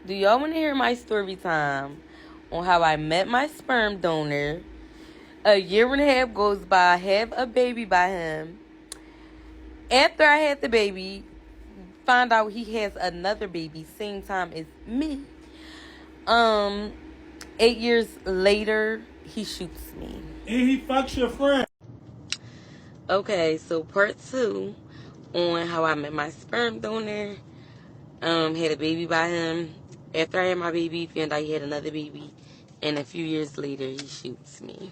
Do y'all want to hear my story time on how I met my sperm donor? A year and a half goes by, I have a baby by him. After I had the baby, find out he has another baby same time as me. 8 years later, he shoots me. And he fucks your friend. Okay, so part 2 on how I met my sperm donor. Had a baby by him. After I had my baby, found out he had another baby. And a few years later, he shoots me.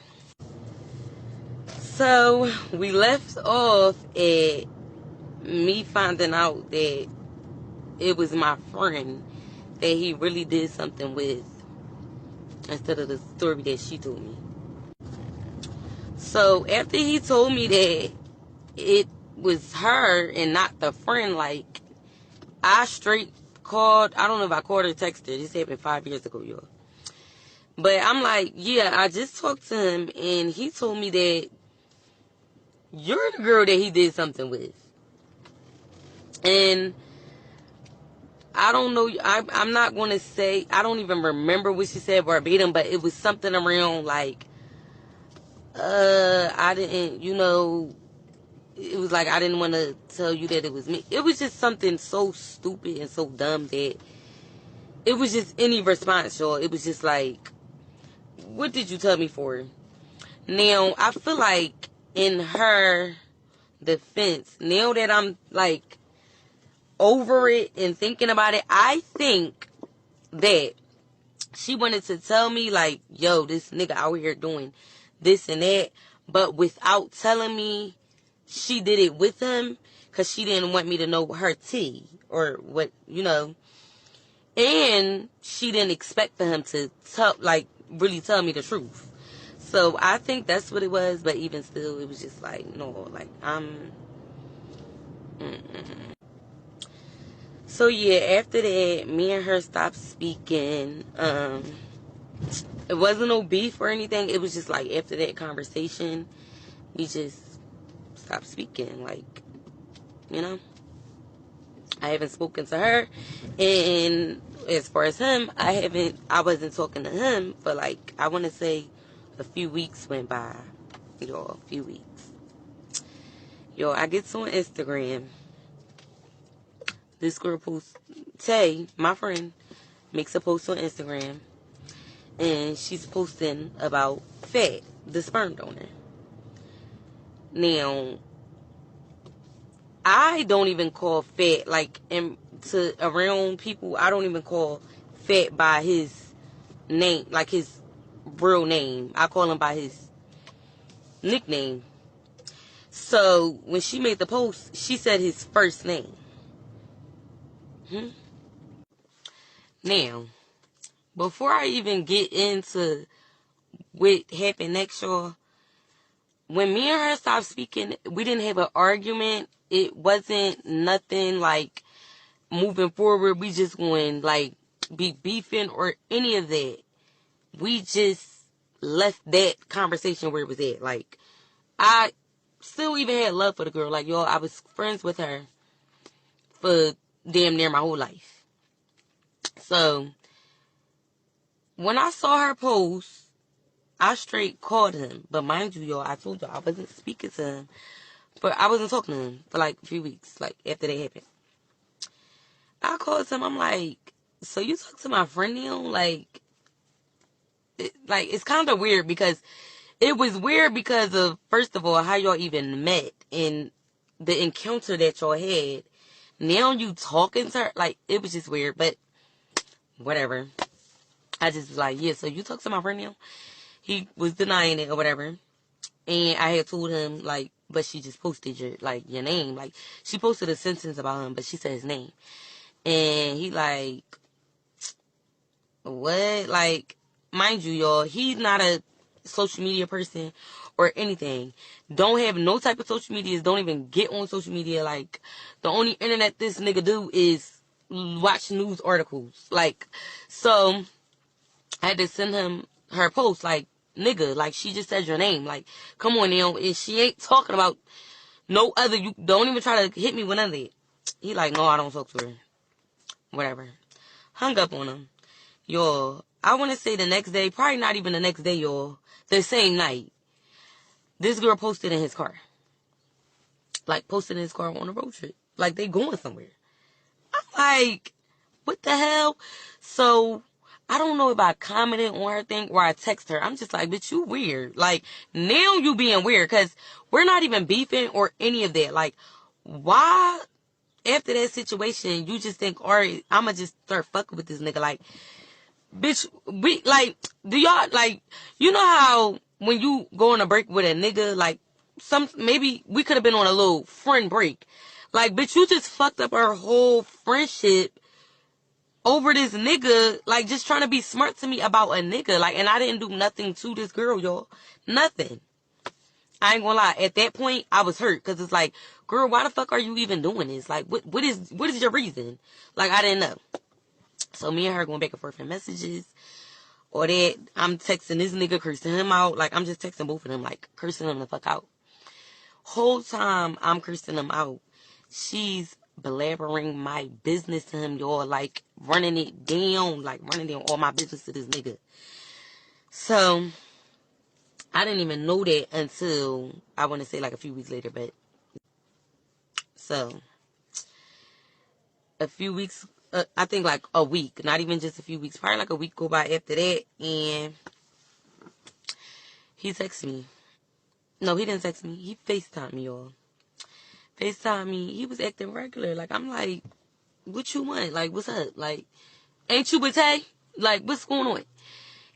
So, we left off at me finding out that it was my friend that he really did something with, instead of the story that she told me. So, after he told me that it was her and not the friend, like, I straight called. I don't know if I called or texted her. This happened 5 years ago, y'all. But I'm like, yeah, I just talked to him, and he told me that you're the girl that he did something with. And I don't know. I'm not going to say, I don't even remember what she said verbatim, but it was something around like, I didn't, it was like I didn't want to tell you that it was me. It was just something so stupid and so dumb that it was just any response, y'all. It was just like, what did you tell me for? Now, I feel like in her defense, now that I'm like over it and thinking about it, I think that she wanted to tell me like, yo, this nigga out here doing this and that, but without telling me she did it with him, because she didn't want me to know her tea or what, and she didn't expect for him to really tell me the truth. So I think that's what it was, but even still, it was just like, no, like, So yeah, after that, me and her stopped speaking. It wasn't no beef or anything. It was just like, after that conversation, we just stopped speaking. Like, I haven't spoken to her. And as far as him, I wasn't talking to him for like, I want to say a few weeks went by. Y'all, a few weeks. Yo, I get on Instagram. This girl posts, Tay, my friend, makes a post on Instagram. And she's posting about Fat, the sperm donor. Now, I don't even call Fat, like, around people, I don't even call Fat by his name, like his real name. I call him by his nickname. So, when she made the post, she said his first name. Now, before I even get into what happened next, y'all, when me and her stopped speaking, we didn't have an argument. It wasn't nothing like moving forward. We just going like be beefing or any of that. We just left that conversation where it was at. Like, I still even had love for the girl. Like, y'all, I was friends with her for damn near my whole life. So, when I saw her post, I straight called him. But mind you, y'all, I told y'all I wasn't speaking to him. But I wasn't talking to him for like a few weeks, like after that happened. I called him, I'm like, so you talk to my friend now? Like, it's kind of weird because it was weird because of, first of all, how y'all even met and the encounter that y'all had. Now you talking to her, like, it was just weird, but whatever. I just was like, yeah, so you talk to my friend now? He was denying it or whatever. And I had told him, like, but she just posted your name. Like, she posted a sentence about him, but she said his name. And he like, what? Like, mind you, y'all, he's not a social media person or anything. Don't have no type of social medias. Don't even get on social media. Like, the only internet this nigga do is watch news articles. Like, so I had to send him her post. Like, nigga, like, she just said your name. Like, come on now. And she ain't talking about no other. You don't even try to hit me with none of it. He like, no, I don't talk to her. Whatever. Hung up on him. Y'all, I want to say the next day, probably not even the next day, y'all. The same night, this girl posted in his car. Like, posted in his car on a road trip. Like, they going somewhere. I'm like, what the hell? So, I don't know if I commented on her thing or I text her. I'm just like, bitch, you weird. Like, now you being weird. Because we're not even beefing or any of that. Like, why, after that situation, you just think, all right, I'm going to just start fucking with this nigga. Like, bitch, do y'all, like, you know how when you go on a break with a nigga, like, maybe we could have been on a little friend break. Like, bitch, you just fucked up our whole friendship over this nigga, like, just trying to be smart to me about a nigga. Like, and I didn't do nothing to this girl, y'all. Nothing. I ain't gonna lie. At that point, I was hurt. Because it's like, girl, why the fuck are you even doing this? Like, what is your reason? Like, I didn't know. So me and her going back and forth in messages. Or that I'm texting this nigga, cursing him out. Like, I'm just texting both of them, like, cursing them the fuck out. Whole time I'm cursing them out, she's blabbering my business to him, y'all. Like, running down all my business to this nigga. So, I didn't even know that until, I want to say, like, a few weeks later, but. So, a few weeks, I think, like, a week. Not even just a few weeks. Probably, like, a week go by after that, and he texted me. No, he didn't text me. He FaceTimed me, y'all. FaceTime me. He was acting regular. Like, I'm like, what you want? Like, what's up? Like, ain't you with Tay? Like, what's going on?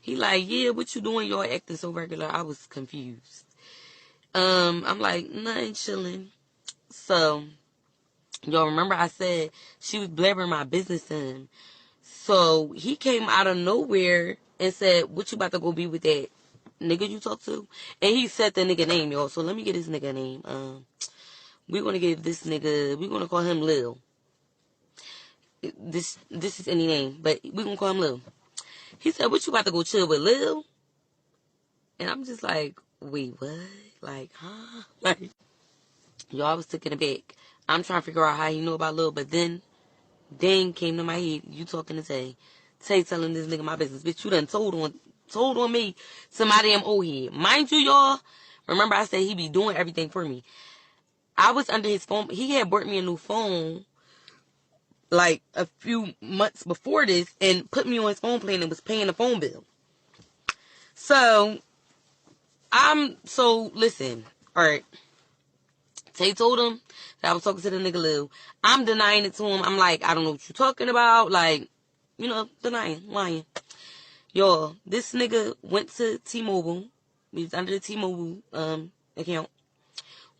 He like, yeah, what you doing? Y'all acting so regular. I was confused. I'm like, nothing, chilling. So, y'all remember I said she was blabbering my business to him. So, he came out of nowhere and said, what you about to go be with that nigga you talk to? And he said the nigga name, y'all. So, let me get his nigga name. We're going to give this nigga, we're going to call him Lil. This is any name, but we're going to call him Lil. He said, what you about to go chill with Lil? And I'm just like, wait, what? Like, huh? Like, y'all, I was taken aback. I'm trying to figure out how he knew about Lil, but then came to my head, you talking to Tay. Tay telling this nigga my business. Bitch, you done told on me to my damn old head. Mind you, y'all, remember I said he be doing everything for me. I was under his phone. He had bought me a new phone like a few months before this and put me on his phone plan and was paying the phone bill. So, listen, alright. Tay told him that I was talking to the nigga Lil. I'm denying it to him. I'm like, I don't know what you're talking about. Like, you know, denying, lying. Y'all, this nigga went to T-Mobile. He was under the T-Mobile account.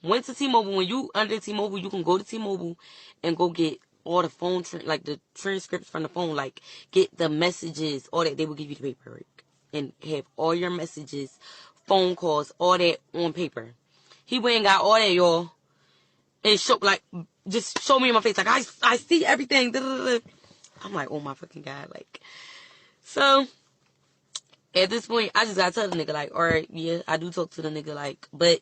Went to T-Mobile. When you under T-Mobile, you can go to T-Mobile and go get all the phone, like the transcripts from the phone, like get the messages, all that. They will give you the paper and have all your messages, phone calls, all that on paper. He went and got all that, y'all, and just show me in my face, like I see everything. I'm like, oh my fucking God, like. So at this point, I just gotta tell the nigga, like, all right, yeah, I do talk to the nigga, like, but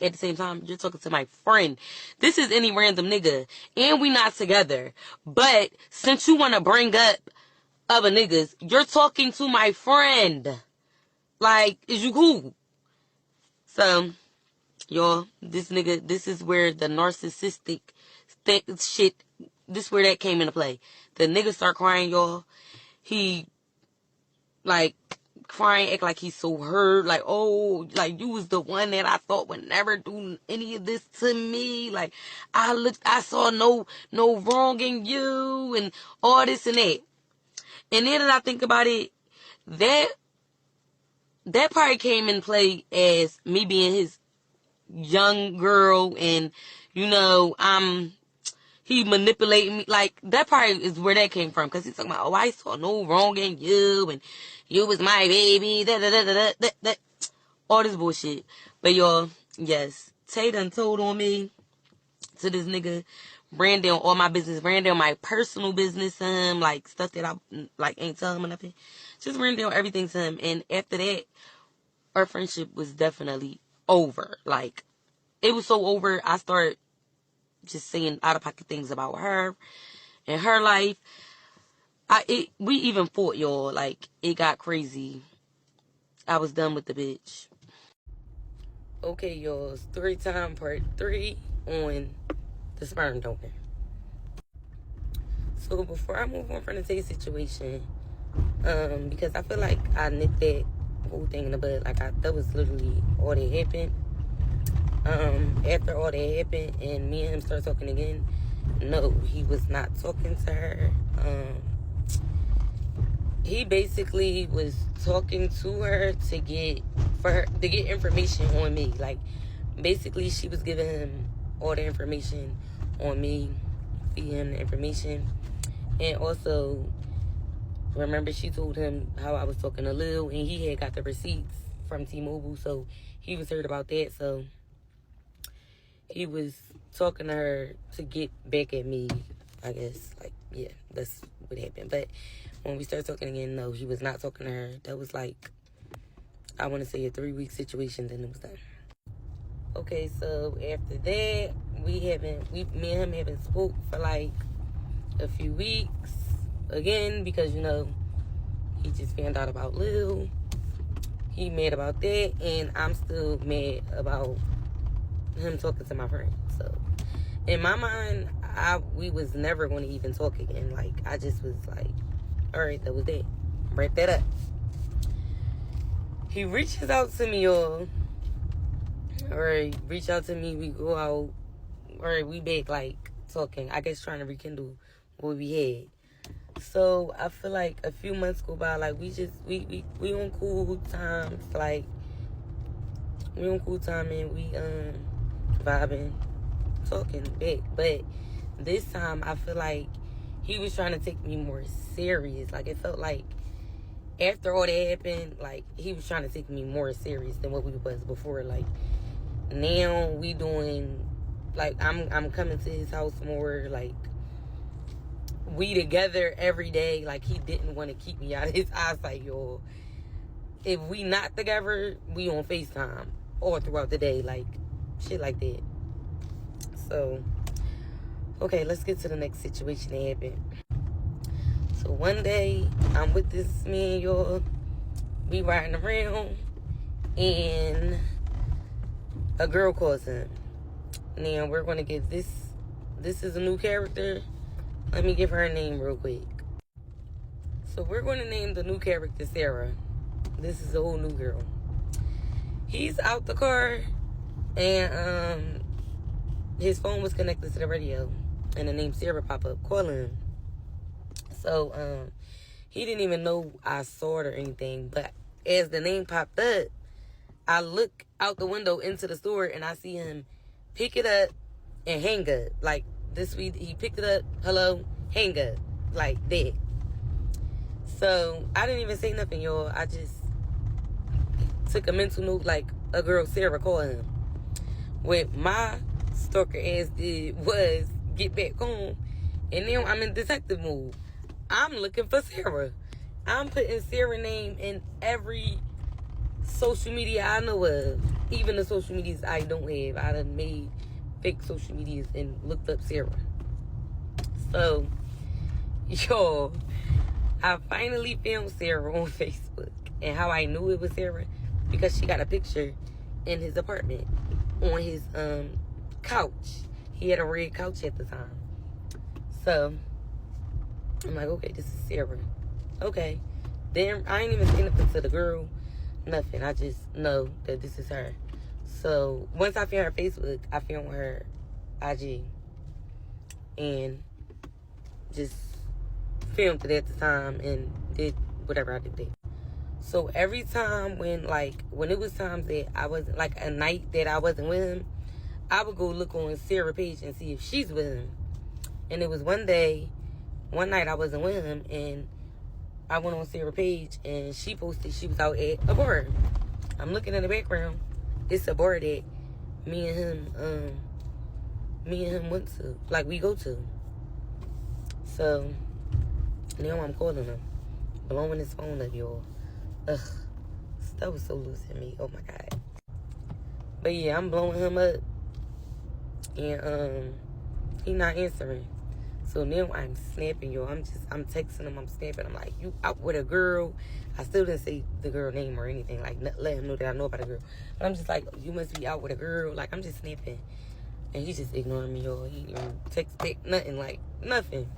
at the same time, you're talking to my friend. This is any random nigga. And we not together. But since you want to bring up other niggas, you're talking to my friend. Like, is you cool? So, y'all, this nigga, this is where the narcissistic shit, this is where that came into play. The nigga start crying, y'all. He, like, crying, act like he's so hurt, like, oh, like, you was the one that I thought would never do any of this to me, like, I saw no wrong in you, and all this and that. And then that I think about it, that probably came in play as me being his young girl, and, you know, he manipulating me. Like, that probably is where that came from. Because he's talking about, oh, I saw no wrong in you. And you was my baby. All this bullshit. But, y'all, yes. Tay done told on me to this nigga. Ran down all my business. Ran down my personal business to him. Like, stuff that I, like, ain't telling him or nothing. Just ran down everything to him. And after that, our friendship was definitely over. Like, it was so over, I started just saying out of pocket things about her and her life. We even fought, y'all. Like, it got crazy. I was done with the bitch. Okay, y'all. Story time part 3 on the sperm donor. So before I move on from the Tay situation, because I feel like I nipped that whole thing in the bud. Like, that was literally all that happened. After all that happened and me and him started talking again, no, he was not talking to her. He basically was talking to her to get information on me. Like, basically, she was giving him all the information on me, feeding him the information, and also, remember, she told him how I was talking to Lil, and he had got the receipts from T-Mobile, so he was heard about that. So he was talking to her to get back at me, I guess. Like, yeah, that's what happened. But when we started talking again, no, he was not talking to her. That was like, I want to say a 3-week situation, then it was done. Okay, so after that, me and him haven't spoke for like a few weeks again, because, you know, he just found out about Lil. He mad about that, and I'm still mad about him talking to my friend. So in my mind, we was never going to even talk again. Like, I just was like, all right, that was it. Wrap that up. He reaches out to me, y'all. All right, reach out to me. We go out. All right, we back, like, talking. I guess trying to rekindle what we had. So I feel like a few months go by, like, we on cool times, like, we on cool time, and we vibing, talking back. But this time I feel like he was trying to take me more serious. Like, it felt like after all that happened, like, he was trying to take me more serious than what we was before. Like, now we doing, like, I'm coming to his house more, like, we together every day. Like, he didn't want to keep me out of his eyesight, y'all. If we not together, we on FaceTime all throughout the day, like, shit like that. So, okay, let's get to the next situation that happened. So one day, I'm with this man, y'all. We riding around, and a girl calls him. Now, we're going to give this is a new character. Let me give her a name real quick. So we're going to name the new character Sarah. This is a whole new girl. He's out the car, and his phone was connected to the radio, and the name Sarah popped up calling him. So he didn't even know I saw it or anything, but as the name popped up, I look out the window into the store, and I see him pick it up and hang up. Like, this week, he picked it up, hello, hang up, like that. So I didn't even say nothing, y'all. I just took a mental note, like, a girl Sarah called him. What my stalker ass did was get back home, and now I'm in detective mode. I'm looking for Sarah. I'm putting Sarah's name in every social media I know of, even the social medias I don't have. I done made fake social medias and looked up Sarah. So, y'all, I finally found Sarah on Facebook. And how I knew it was Sarah, because she got a picture in his apartment on his couch. He had a red couch at the time. So I'm like, okay, this is Sarah. Okay. Then I ain't even saying nothing to the girl, nothing. I just know that this is her. So once I found her Facebook, I found her IG and just filmed it at the time and did whatever I did there. So every time when it was times that I wasn't, like a night that I wasn't with him, I would go look on Sarah's page and see if she's with him. And it was one night I wasn't with him, and I went on Sarah's page, and she posted she was out at a bar. I'm looking in the background. It's a bar that me and him went to, like, we go to. So now I'm calling him, blowing his phone up, y'all. Ugh, that was so loose in me. Oh my god. But yeah, I'm blowing him up, and he not answering. So now I'm snapping, y'all. I'm texting him. I'm snapping. I'm like, you out with a girl? I still didn't say the girl name or anything. Like, let him know that I know about a girl. But I'm just like, you must be out with a girl. Like, I'm just snapping. And he's just ignoring me, y'all. He didn't text back nothing. Like, nothing.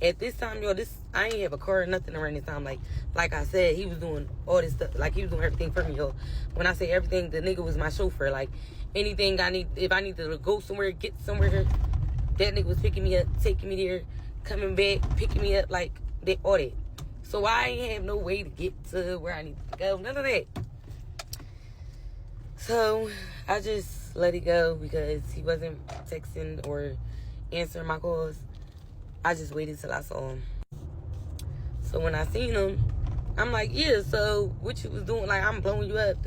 At this time, y'all, I ain't have a car or nothing around this time. Like I said, he was doing all this stuff. Like, he was doing everything for me, y'all. When I say everything, the nigga was my chauffeur. Like, anything if I needed to go somewhere, get somewhere, that nigga was picking me up, taking me there, coming back, picking me up, like, all that. So I ain't have no way to get to where I need to go. None of that. So I just let it go because he wasn't texting or answering my calls. I just waited till I saw him. So when I seen him, I'm like, yeah, so what you was doing? Like, I'm blowing you up.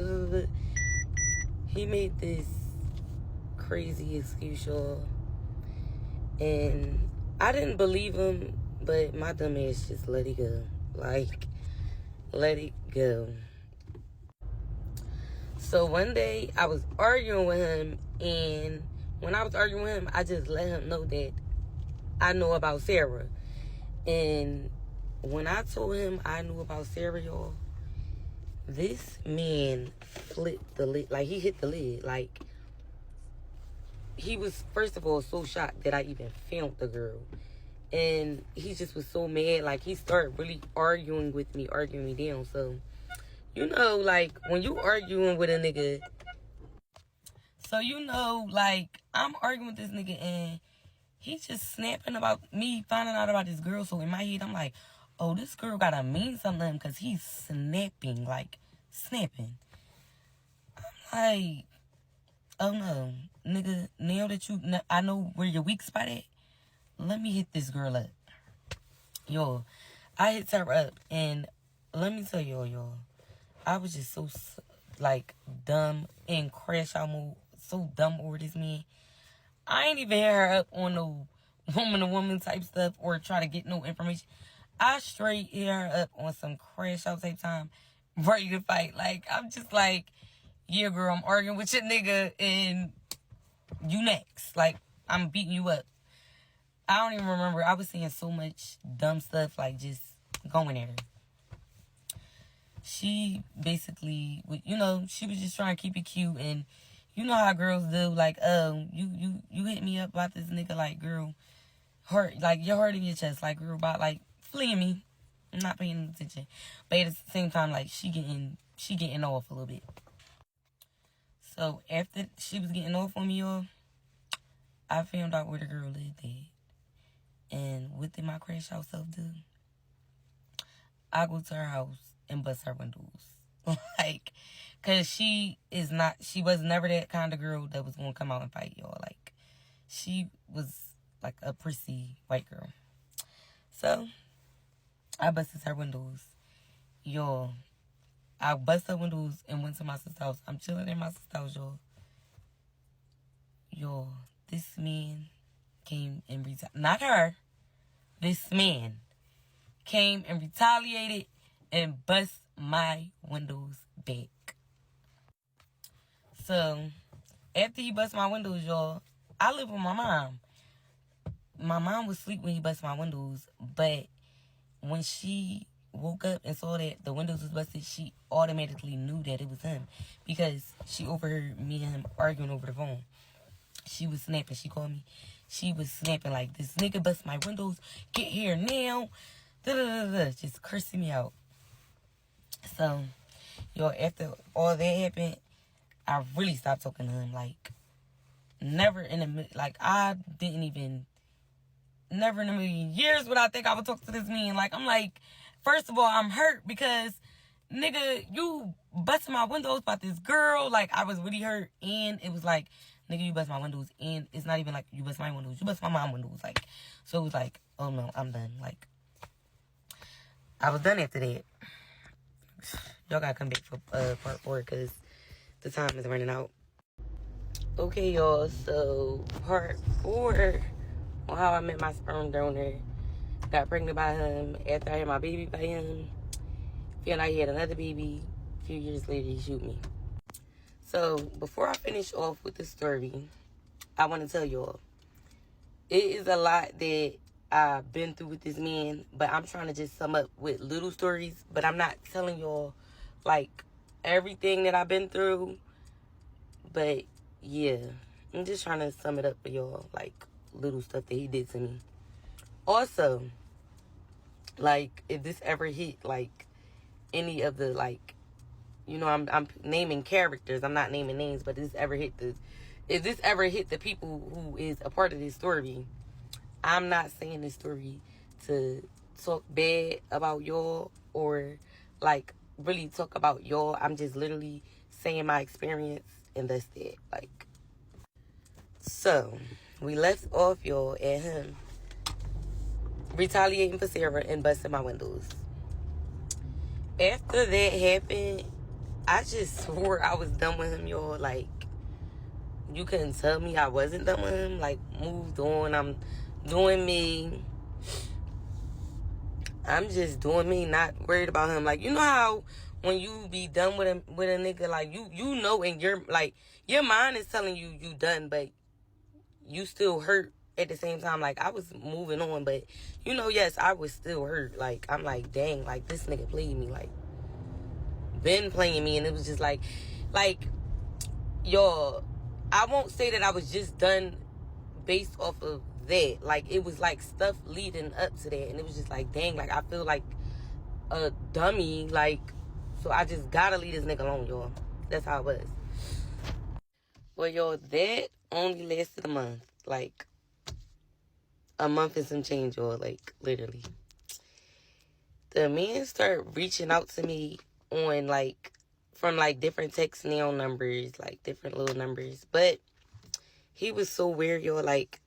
He made this crazy excuse, y'all. And I didn't believe him, but my dumb ass just let it go. Like, let it go. So one day, I was arguing with him, and when I was arguing with him, I just let him know that I know about Sarah. And when I told him I knew about Sarah, y'all, this man flipped the lid. Like, he hit the lid. Like, he was, first of all, so shocked that I even filmed the girl. And he just was so mad. Like, he started really arguing with me, arguing me down. So, you know, like, when you arguing with a nigga, so, you know, like, I'm arguing with this nigga and he's just snapping about me finding out about this girl. So in my head, I'm like, oh, this girl gotta mean something to him because he's snapping, like, snapping. I'm like, oh no, nigga, now that I know where your weak spot at, let me hit this girl up. Yo, I hit her up, and let me tell y'all, I was just so, like, dumb and crash out mode, so dumb over this man. I ain't even hit her up on no woman-to-woman type stuff or try to get no information. I straight hit her up on some crash out type time, ready to fight. Like, I'm just like, yeah, girl, I'm arguing with your nigga and you next. Like, I'm beating you up. I don't even remember. I was saying so much dumb stuff, like, just going at her. She basically, you know, she was just trying to keep it cute, and you know how girls do, like, oh, you hit me up about this nigga, like, girl, like, your heart in your chest, like, girl, about, like, fleeing me. I'm not paying attention. But at the same time, like, she getting off a little bit. So, after she was getting off on me, y'all, I found out where the girl lived at. And what did my crash out self do? I go to her house and bust her windows. Like, cause she was never that kind of girl that was gonna come out and fight, y'all. Like, she was like a prissy white girl. So, I busted her windows. Y'all, I busted her windows and went to my sister's house. I'm chilling in my sister's house, y'all. Y'all, this man came and not her. This man came and retaliated and bust my windows back. So, after he bust my windows, y'all, I live with my mom. My mom was asleep when he bust my windows, but when she woke up and saw that the windows was busted, she automatically knew that it was him because she overheard me and him arguing over the phone. She was snapping. She called me. She was snapping like, this nigga bust my windows. Get here now. Da-da-da-da. Just cursing me out. So, yo, after all that happened, I really stopped talking to him. Like, never in a million years would I think I would talk to this man. Like, I'm like, first of all, I'm hurt because, nigga, you busted my windows about this girl. Like, I was really hurt. And it was like, nigga, you bust my windows. And it's not even like you bust my windows. You bust my mom windows. Like, so it was like, oh no, I'm done. Like, I was done after that. Y'all gotta come back for part 4 because the time is running out. Okay, y'all. So, part 4 on how I met my sperm donor. Got pregnant by him. After I had my baby by him, found out he had another baby. A few years later, he shoot me. So, before I finish off with the story, I want to tell y'all, it is a lot that I've been through with this man, but I'm trying to just sum up with little stories. But I'm not telling y'all like everything that I've been through. But yeah, I'm just trying to sum it up for y'all, like little stuff that he did to me. Also, like if this ever hit like any of the like, you know, I'm naming characters, I'm not naming names, but if this ever hit the people who is a part of this story, I'm not saying this story to talk bad about y'all or like really talk about y'all. I'm just literally saying my experience, and that's it. Like, so we left off, y'all, at him retaliating for Sarah and busting my windows. After that happened, I just swore I was done with him, y'all. Like, you couldn't tell me I wasn't done with him. Like, moved on. I'm doing me. I'm just doing me, not worried about him. Like, you know how when you be done with a nigga, like you know, and your mind is telling you you done, but you still hurt at the same time. Like, I was moving on, but you know, yes, I was still hurt. Like, I'm like, dang, like this nigga played me, like been playing me, and it was just like y'all, I won't say that I was just done based off of that. Like, it was like stuff leading up to that, and it was just like, dang, like I feel like a dummy, like, so I just gotta leave this nigga alone, y'all. That's how it was. Well, y'all, that only lasted a month. Like, a month and some change, y'all. Like, literally. The man started reaching out to me on, like, from, like, different text now numbers, like, different little numbers. But he was so weird, y'all. Like,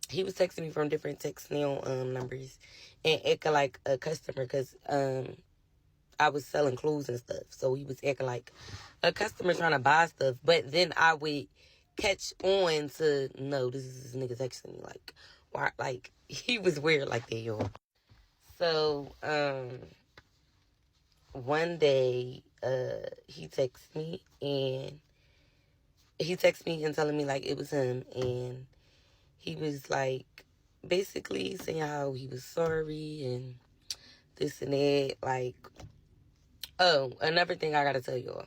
he was texting me from different text now numbers and acting like a customer because I was selling clothes and stuff. So he was acting like a customer trying to buy stuff. But then I would catch on to, no, this is this nigga texting me. Like, why? Like, he was weird like that, y'all. So, one day, he texted me and telling me like it was him, and he was like basically saying how he was sorry and this and that. Like, oh, another thing I gotta tell y'all.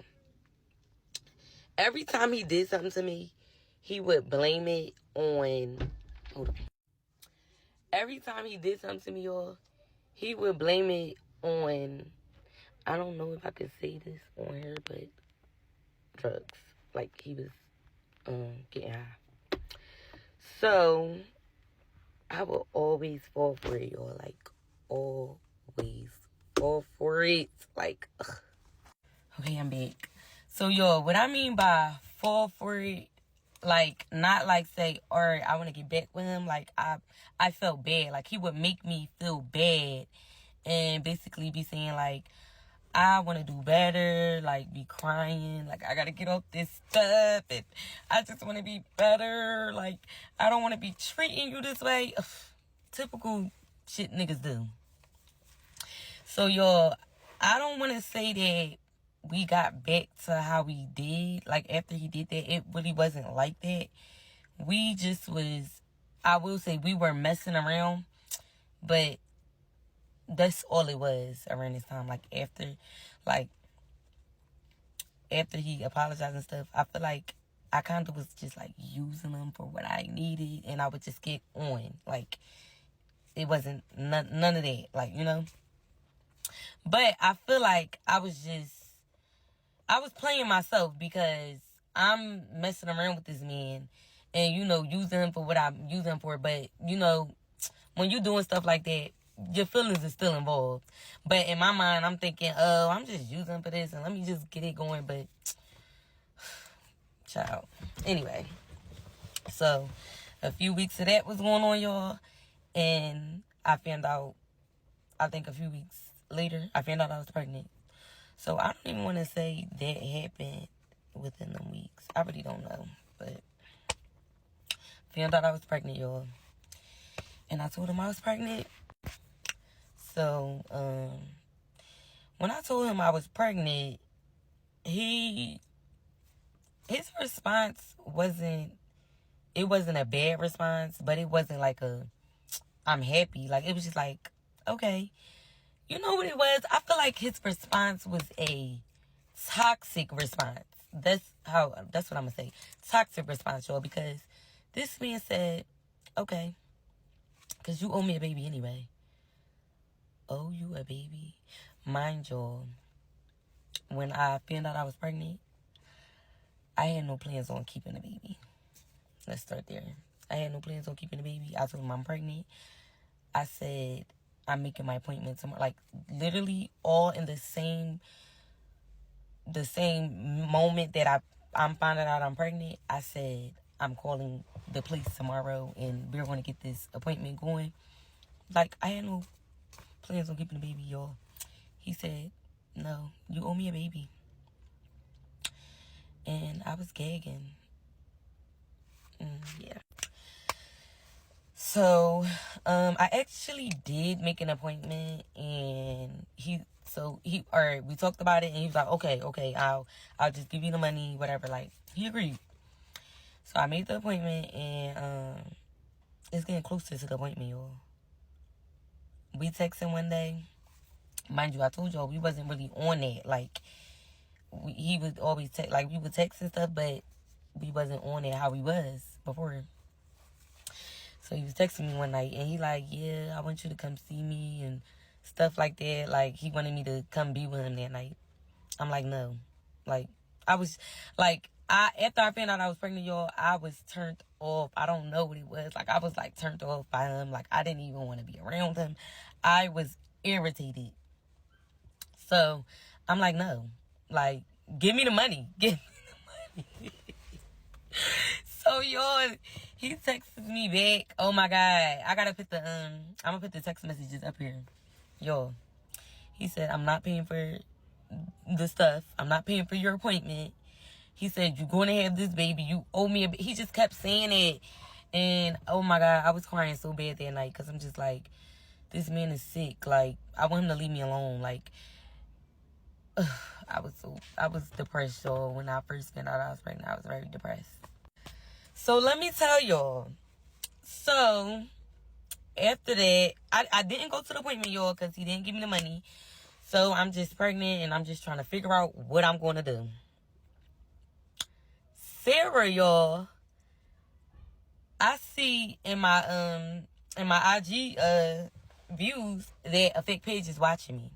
Every time he did something to me, he would blame it on, hold on. Every time he did something to me, y'all, he would blame it on, I don't know if I could say this on here, but drugs. Like, he was getting high. So, I will always fall for it, y'all. Like, always fall for it. Like, ugh. Okay, I'm back. So, y'all, what I mean by fall for it, like, not like say, all right, I want to get back with him. Like, I felt bad. Like, he would make me feel bad and basically be saying, like, I want to do better, like, be crying, like, I got to get off this stuff, and I just want to be better, like, I don't want to be treating you this way. Ugh, typical shit niggas do. So, y'all, I don't want to say that we got back to how we did, like, after he did that. It really wasn't like that. We just was, I will say, we were messing around, but that's all it was around this time. Like, after he apologized and stuff, I feel like I kind of was just like using him for what I needed, and I would just get on. Like, it wasn't none of that, like, you know. But I feel like I was playing myself because I'm messing around with this man and, you know, using him for what I'm using him for. But, you know, when you doing stuff like that, your feelings are still involved. But in my mind, I'm thinking, oh, I'm just using him for this and let me just get it going. But, child. Anyway, so a few weeks of that was going on, y'all. And I found out, I think a few weeks later, I found out I was pregnant. So I don't even want to say that happened within them weeks. I really don't know. But found out I was pregnant, y'all. And I told him I was pregnant. So, when I told him I was pregnant, his response wasn't it wasn't a bad response, but it wasn't like a, I'm happy. Like, it was just like, okay. You know what it was? I feel like his response was a toxic response. That's what I'm going to say. Toxic response, y'all, because this man said, okay, because you owe me a baby anyway. Owe you a baby? Mind y'all, when I found out I was pregnant, I had no plans on keeping the baby. Let's start there. I had no plans on keeping the baby. I told him I'm pregnant. I said, I'm making my appointment tomorrow. Like, literally all in the same moment that I'm finding out I'm pregnant. I said, I'm calling the police tomorrow and we're going to get this appointment going. Like, I had no plans on keeping the baby, y'all. He said, no, you owe me a baby. And I was gagging. Yeah. So, I actually did make an appointment, and we talked about it, and he was like, okay, I'll just give you the money, whatever. Like, he agreed. So I made the appointment, and it's getting closer to the appointment, y'all. We texting one day. Mind you, I told y'all we wasn't really on that. Like, he would always text, like, we would text and stuff, but we wasn't on it how we was before. So he was texting me one night, and he like, yeah, I want you to come see me and stuff like that. Like, he wanted me to come be with him that night. I'm like, no. Like, I was, like, after I found out I was pregnant, y'all, I was turned off. I don't know what it was. Like, I was, like, turned off by him. Like, I didn't even want to be around him. I was irritated. So, I'm like, no. Like, give me the money. Give me the money. So, y'all, he texted me back. Oh, my God. I got to put I'm going to put the text messages up here. Y'all, he said, I'm not paying for the stuff. I'm not paying for your appointment. He said, you're going to have this baby. You owe me He just kept saying it. And, oh, my God, I was crying so bad that night because I'm just like, this man is sick. Like, I want him to leave me alone. Like, I was depressed, y'all. When I first found out I was pregnant, I was very depressed. So let me tell y'all. So after that, I didn't go to the appointment, y'all, because he didn't give me the money. So I'm just pregnant, and I'm just trying to figure out what I'm going to do. Sarah, y'all, I see in my IG views that a fake page is watching me.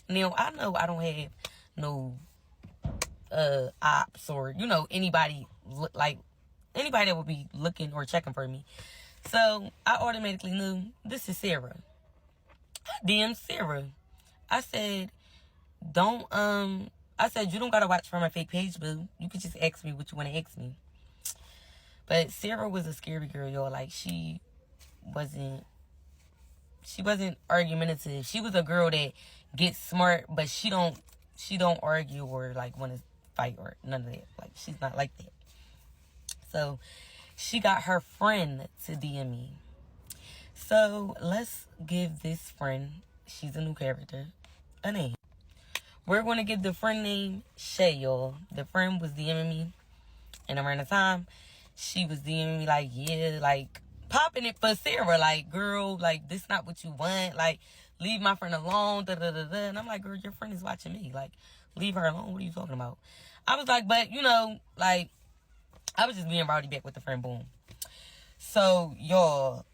Now, I know I don't have no ops or, anybody that would be looking or checking for me. So I automatically knew this is Sarah. I DM'd Sarah. I said, you don't gotta watch from my fake page, boo. You could just ask me what you want to ask me. But Sarah was a scary girl, y'all. Like, she wasn't argumentative. She was a girl that gets smart, but she don't argue or like want to fight or none of that. Like, she's not like that. So she got her friend to DM me. So let's give this friend, she's a new character, a name. We're going to give the friend name Shay, y'all. The friend was DMing me, and around the time, she was DMing me like, yeah, like, popping it for Sarah. Like, girl, like, this not what you want. Like, leave my friend alone, da-da-da-da. And I'm like, girl, your friend is watching me. Like, leave her alone. What are you talking about? I was like, but, like, I was just being rowdy back with the friend, boom. So, y'all,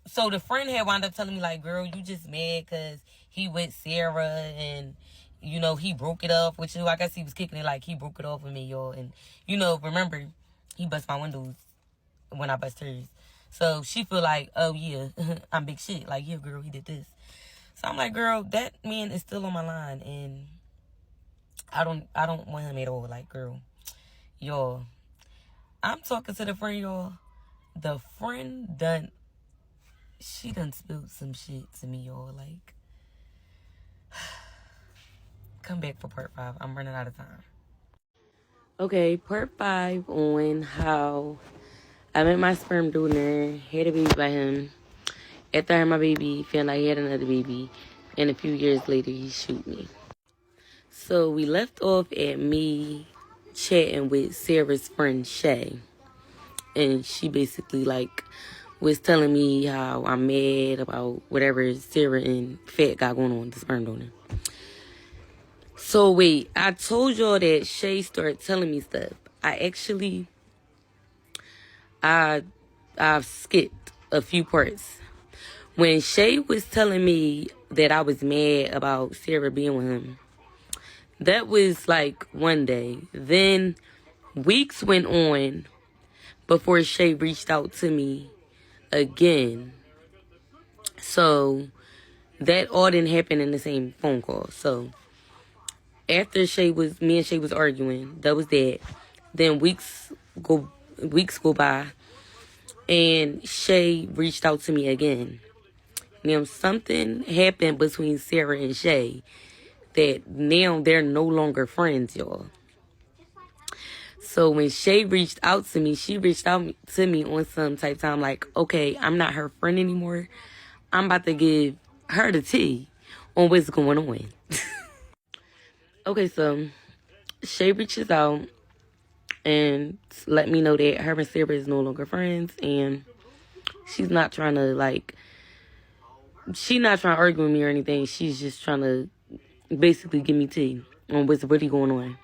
so the friend had wound up telling me, like, girl, you just mad because he with Sarah and, he broke it off with you. I guess he was kicking it like he broke it off with me, y'all. And, remember, he bust my windows when I bust hers. So she feel like, oh, yeah, I'm big shit. Like, yeah, girl, he did this. So I'm like, girl, that man is still on my line. And I don't want him at all. Like, girl, y'all, I'm talking to the friend, y'all. The friend done spilled some shit to me, y'all. Like, come back for part 5. I'm running out of time. Okay, part 5 on how I met my sperm donor, had a baby by him. After I had my baby, found out he had another baby, and a few years later, he shoot me. So we left off at me chatting with Sarah's friend, Shay. and she basically, like, was telling me how I'm mad about whatever Sarah and Fat got going on, the sperm donor. So, wait, I told y'all that Shay started telling me stuff. I've skipped a few parts. When Shay was telling me that I was mad about Sarah being with him, that was like one day. Then weeks went on before Shay reached out to me again. So that all didn't happen in the same phone call. So after me and Shay was arguing, that was that. Then weeks go by, and Shay reached out to me again. Now something happened between Sarah and Shay that now they're no longer friends, y'all. So when Shay reached out to me, she reached out to me on some type time like, okay, I'm not her friend anymore. I'm about to give her the tea on what's going on. Okay, so Shay reaches out and let me know that her and Sarah is no longer friends, and she's not trying to argue with me or anything. She's just trying to basically give me tea on what's really going on.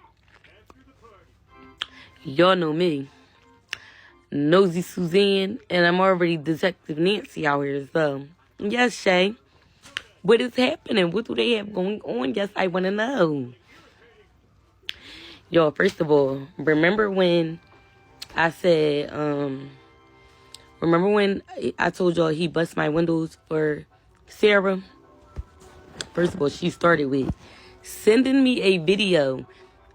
Y'all know me, Nosy Suzanne, and I'm already Detective Nancy out here. So, yes, Shay, what is happening? What do they have going on? Yes, I want to know. Y'all, first of all, remember when I said, remember when I told y'all he bust my windows for Sarah? First of all, she started with sending me a video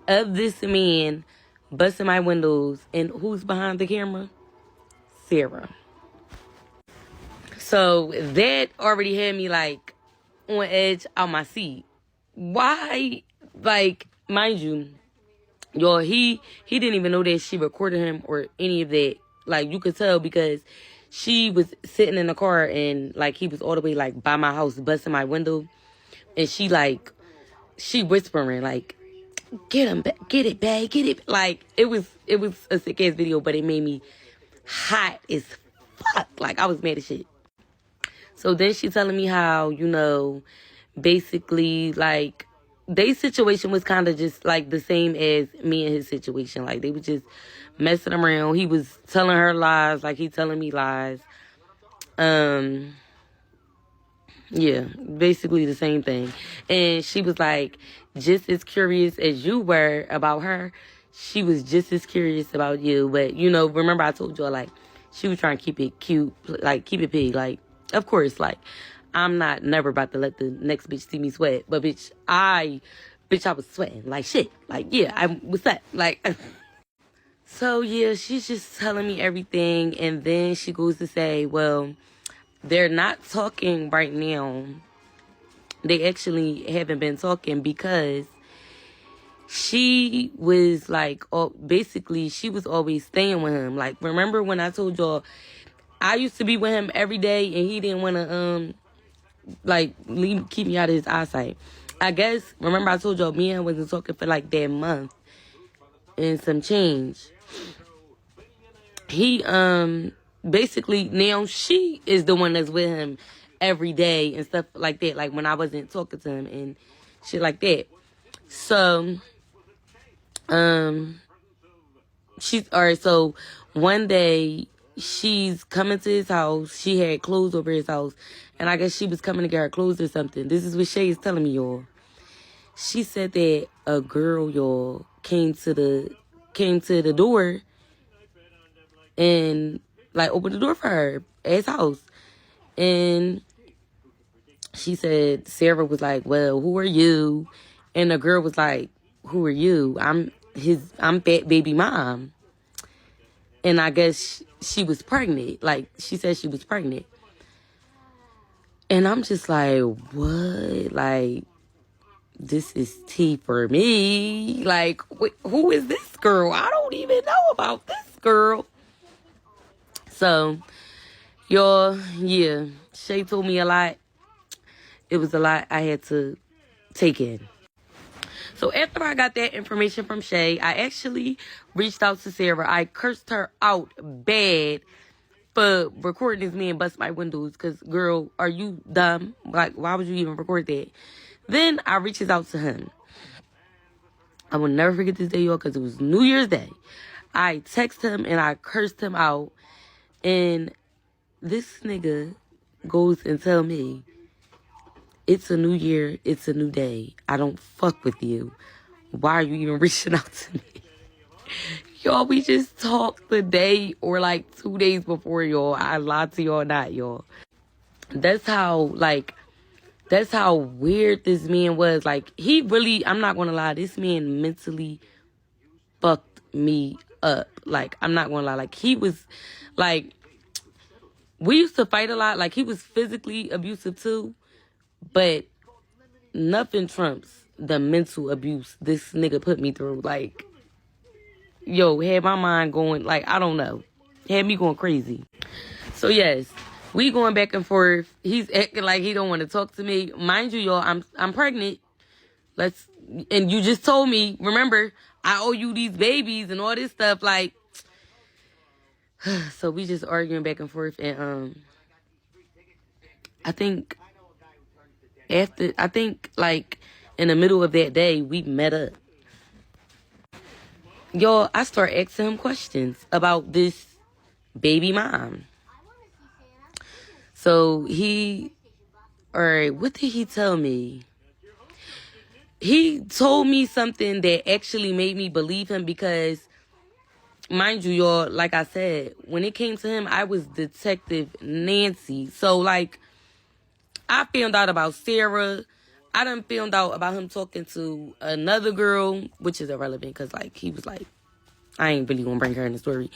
of this man busting my windows, and who's behind the camera? Sarah. So that already had me like on edge out my seat. Why? Like, mind you, y'all, he didn't even know that she recorded him or any of that. Like, you could tell because she was sitting in the car and like he was all the way like by my house busting my window, and she whispering like, get him back, get it back, get it. Like, it was a sick ass video, but it made me hot as fuck. Like, I was mad as shit. So then she telling me how, basically like their situation was kind of just like the same as me and his situation. Like, they were just messing around. He was telling her lies, like he telling me lies. Yeah, basically the same thing. And she was like, just as curious as you were about her, she was just as curious about you. But, remember I told you, like, she was trying to keep it cute, like, keep it pig. Like, of course, like, I'm not never about to let the next bitch see me sweat. But, I was sweating like shit. Like, yeah, what's that? Like, so, yeah, she's just telling me everything. And then she goes to say, well, they're not talking right now. They actually haven't been talking because she was like, basically, she was always staying with him. Like, remember when I told y'all I used to be with him every day and he didn't want to, keep me out of his eyesight. I guess, remember I told y'all me and him wasn't talking for like that month and some change. He, basically, now she is the one that's with him every day and stuff like that. Like, when I wasn't talking to him and shit like that. So, so one day she's coming to his house. She had clothes over his house. And I guess she was coming to get her clothes or something. This is what Shay is telling me, y'all. She said that a girl, y'all, came to the door and like opened the door for her at his house. And she said Sarah was like, well, who are you? And the girl was like, who are you? I'm Fat Baby Mom. And I guess she was pregnant. Like, she said she was pregnant. And I'm just like, what? Like, this is tea for me. Like, who is this girl? I don't even know about this girl. So, y'all, yeah, Shay told me a lot. It was a lot I had to take in. So after I got that information from Shay, I actually reached out to Sarah. I cursed her out bad for recording this man bust my windows. Because, girl, are you dumb? Like, why would you even record that? Then I reaches out to him. I will never forget this day, y'all, because it was New Year's Day. I text him and I cursed him out. And this nigga goes and tell me, it's a new year, it's a new day. I don't fuck with you. Why are you even reaching out to me? Y'all, we just talked the day or like 2 days before, y'all. I lied to y'all not, y'all. That's how weird this man was. Like, he really, I'm not gonna lie, this man mentally fucked me up. Like, I'm not gonna lie. Like, he was, like, we used to fight a lot. Like, he was physically abusive too. But nothing trumps the mental abuse this nigga put me through. Like, yo, had my mind going, like, I don't know. Had me going crazy. So, yes, we going back and forth. He's acting like he don't want to talk to me. Mind you, y'all, I'm pregnant. And you just told me, remember, I owe you these babies and all this stuff. Like, so we just arguing back and forth. And I think, like, in the middle of that day, we met up. Y'all, I start asking him questions about this baby mom. So alright, what did he tell me? He told me something that actually made me believe him because, mind you, y'all, like I said, when it came to him, I was Detective Nancy. So, like, I found out about Sarah. I done found out about him talking to another girl, which is irrelevant because, like, he was like, I ain't really gonna bring her in the story.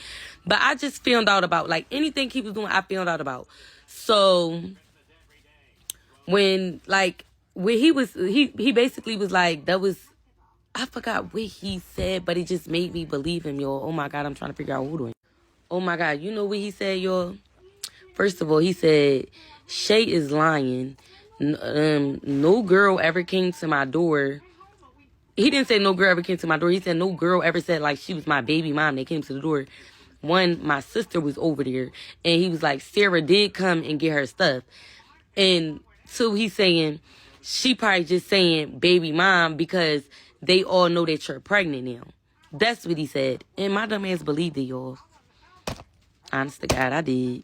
But I just found out about, like, anything he was doing, I found out about. So, when he basically was like, I forgot what he said, but it just made me believe him, y'all. Oh, my God, I'm trying to figure out who doing. Oh, my God, you know what he said, y'all? First of all, he said, Shay is lying. No girl ever came to my door. He didn't say no girl ever came to my door. He said no girl ever said, like, she was my baby mom that came to the door. One, my sister was over there. And he was like, Sarah did come and get her stuff. And two, he's saying, she probably just saying baby mom because they all know that you're pregnant now. That's what he said. And my dumb ass believed it, y'all. Honest to God, I did.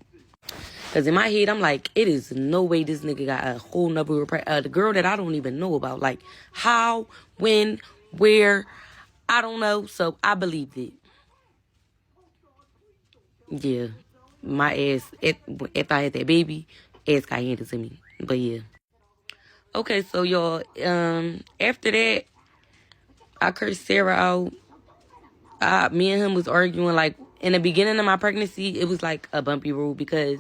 Because in my head, I'm like, it is no way this nigga got a whole nother the girl that I don't even know about. Like, how, when, where, I don't know. So, I believed it. Yeah. My ass, if I had that baby, ass got handed to me. But, yeah. Okay, so, y'all, after that, I cursed Sarah out. Me and him was arguing, like, in the beginning of my pregnancy, it was, like, a bumpy road because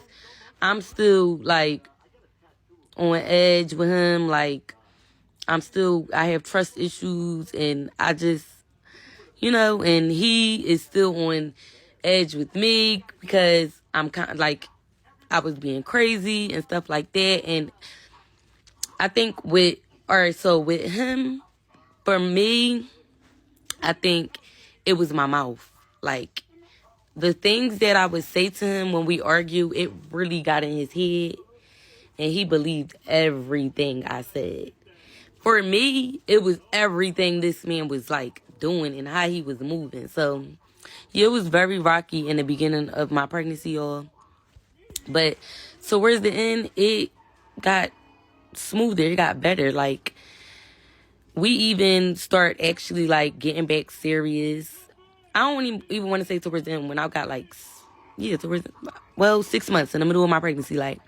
I'm still, like, on edge with him. Like, I have trust issues, and I just, and he is still on edge with me because I'm kind of, like, I was being crazy and stuff like that. And I think with him, for me, I think it was my mouth. Like, the things that I would say to him when we argue, it really got in his head. And he believed everything I said. For me, it was everything this man was, like, doing and how he was moving. So, yeah, it was very rocky in the beginning of my pregnancy, y'all. But towards the end, it got smoother. It got better. Like, we even start actually, like, getting back serious. I don't even want to say towards the end when I got, like, 6 months in the middle of my pregnancy. Like,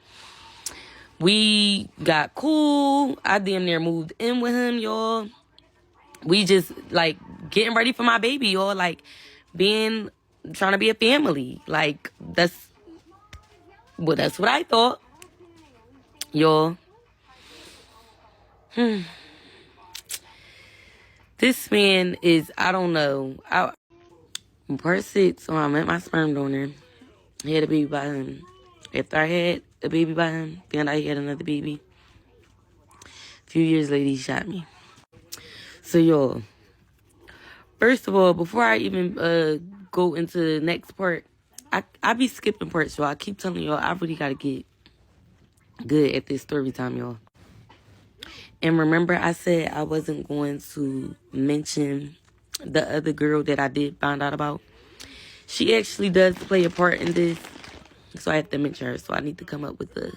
we got cool. I damn near moved in with him, y'all. We just, like, getting ready for my baby, y'all. Like, trying to be a family. Like, that's what I thought, y'all. This man is, I don't know. Part 6, so I met my sperm donor. He had a baby by him. After I had a baby by him, found out he had another baby. A few years later, he shot me. So, y'all, first of all, before I even go into the next part, I be skipping parts, y'all. I keep telling y'all, I really got to get good at this story time, y'all. And remember, I said I wasn't going to mention the other girl that I did find out about. She actually does play a part in this, so I have to mention her. So I need to come up with a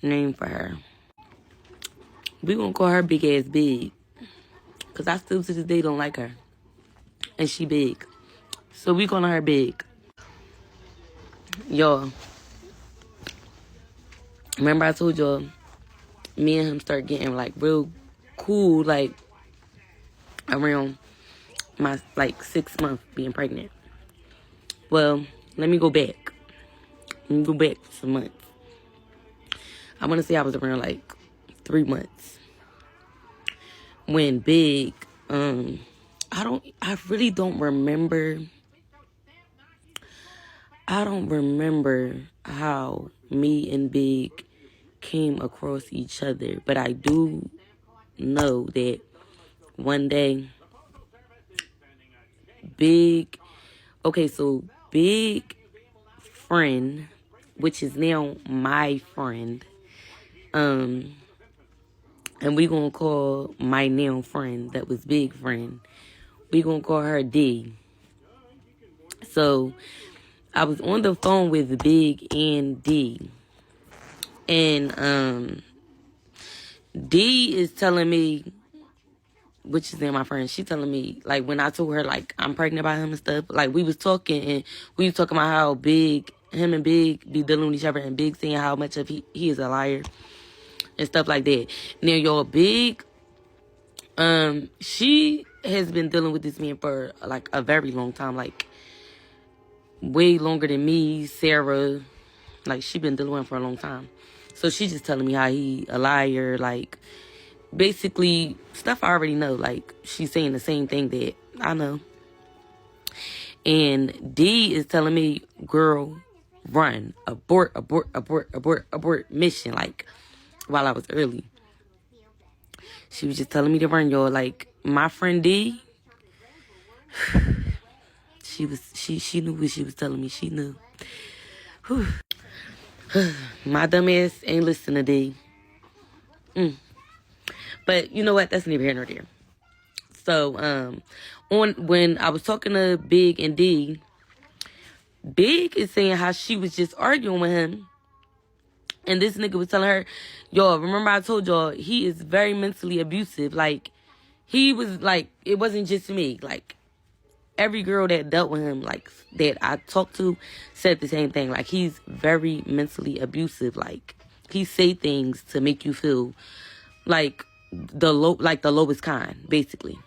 name for her. We gonna call her Big Ass Big, because I still to this day don't like her. And she big. So we calling her Big. Y'all, remember I told y'all, me and him start getting like real cool, like around my like 6 month being pregnant. Well, let me go back. Let me go back some months. I want to say I was around like 3 months when Big, I really don't remember. I don't remember how me and Big came across each other, but I do know that one day Big friend, which is now my friend, and we gonna call my now friend that was Big friend, we gonna call her D. So I was on the phone with Big and D, and D is telling me, which is my friend, she telling me, like, when I told her, like, I'm pregnant by him and stuff, like, we was talking, and we was talking about how him and Big be dealing with each other, and Big saying how much of he is a liar, and stuff like that. Now, y'all, Big, she has been dealing with this man for, like, a very long time, like, way longer than me, Sarah, like, she been dealing with him for a long time. So she just telling me how he a liar, like, basically stuff I already know. Like, she's saying the same thing that I know. And D is telling me, girl, run, abort mission, like, while I was early. She was just telling me to run, y'all. Like, my friend D, she knew what she was telling me. She knew. Whew. My dumb ass ain't listening to D. But you know what? That's neither here nor there. So, when I was talking to Big and D, Big is saying how she was just arguing with him. And this nigga was telling her, y'all, remember I told y'all, he is very mentally abusive. Like, he was like, it wasn't just me. Like, every girl that dealt with him, like, that I talked to, said the same thing. Like, he's very mentally abusive. Like, he say things to make you feel like the lowest kind, basically.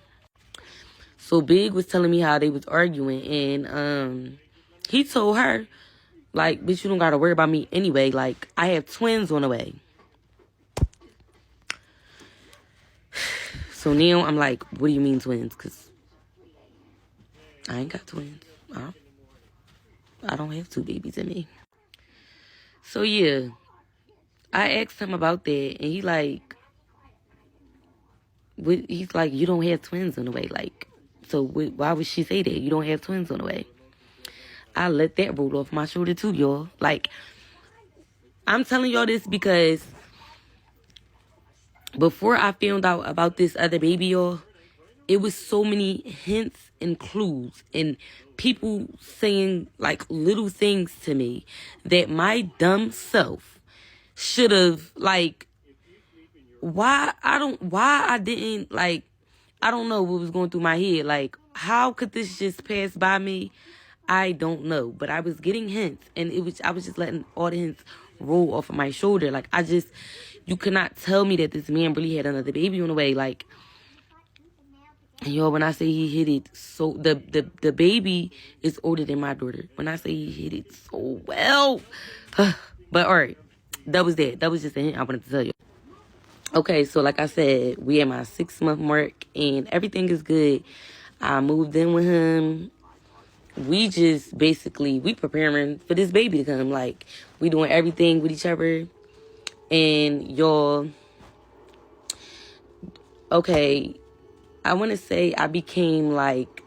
So Big was telling me how they was arguing, and he told her, like, bitch, you don't gotta worry about me anyway. Like, I have twins on the way. So now I'm like, what do you mean twins? Because I ain't got twins. I don't have 2 babies in me. So yeah, I asked him about that, and he's like, you don't have twins on the way. Like, so why would she say that? You don't have twins on the way. I let that roll off my shoulder too, y'all. Like, I'm telling y'all this because before I found out about this other baby, y'all, it was so many hints and clues and people saying, like, little things to me that my dumb self should have, like, why I didn't, like, I don't know what was going through my head. Like, how could this just pass by me? I don't know. But I was getting hints, and I was just letting all the hints roll off of my shoulder. Like, you cannot tell me that this man really had another baby on the way. Like, yo, when I say he hit it so, the baby is older than my daughter. When I say he hit it so well. But all right, that was that. That was just a hint I wanted to tell you. Okay, so like I said, we at my 6 month mark and everything is good. I moved in with him. We just basically, we preparing for this baby to come. Like, we doing everything with each other. And y'all, okay, I want to say I became like,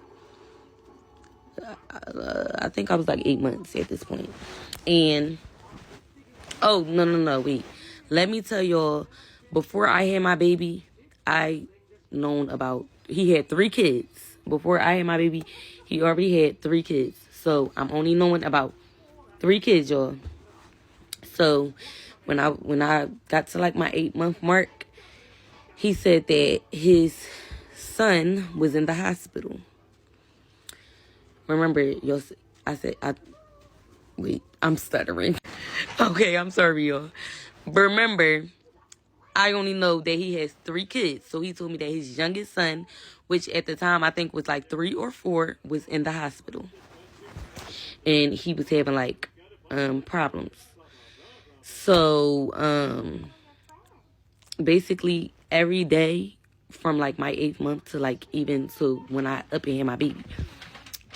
I think I was like 8 months at this point. And, oh, no, wait. Let me tell y'all, before I had my baby, he had 3 kids. Before I had my baby, he already had 3 kids. So I'm only knowing about 3 kids, y'all. So when I got to like my 8-month mark, he said that his son was in the hospital. Remember, y'all, wait, I'm stuttering. Okay, I'm sorry, y'all. But remember, I only know that he has 3 kids. So he told me that his youngest son, which at the time I think was like 3 or 4, was in the hospital. And he was having like problems. So basically every day from like my 8th month to like even to when I up and had my baby,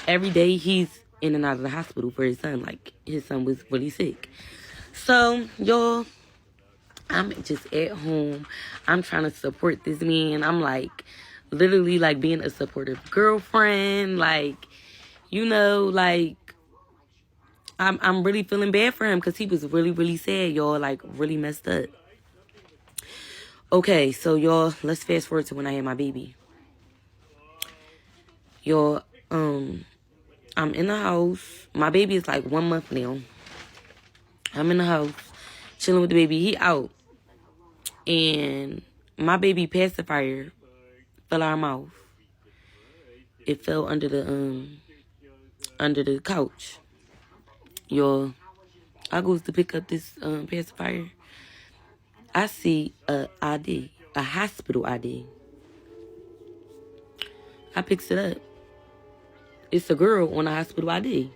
every day he's in and out of the hospital for his son. Like his son was really sick. So y'all, I'm just at home. I'm trying to support this man. I'm like literally like being a supportive girlfriend. Like, you know, like I'm really feeling bad for him because he was really, really sad, y'all. Like really messed up. Okay, so y'all, let's fast forward to when I had my baby. Y'all, I'm in the house. My baby is like 1 month now. I'm in the house chilling with the baby. He out. And my baby pacifier fell out of my mouth. It fell under the couch. Y'all, I goes to pick up this pacifier. I see a ID, a hospital ID. I picks it up. It's a girl on a hospital ID.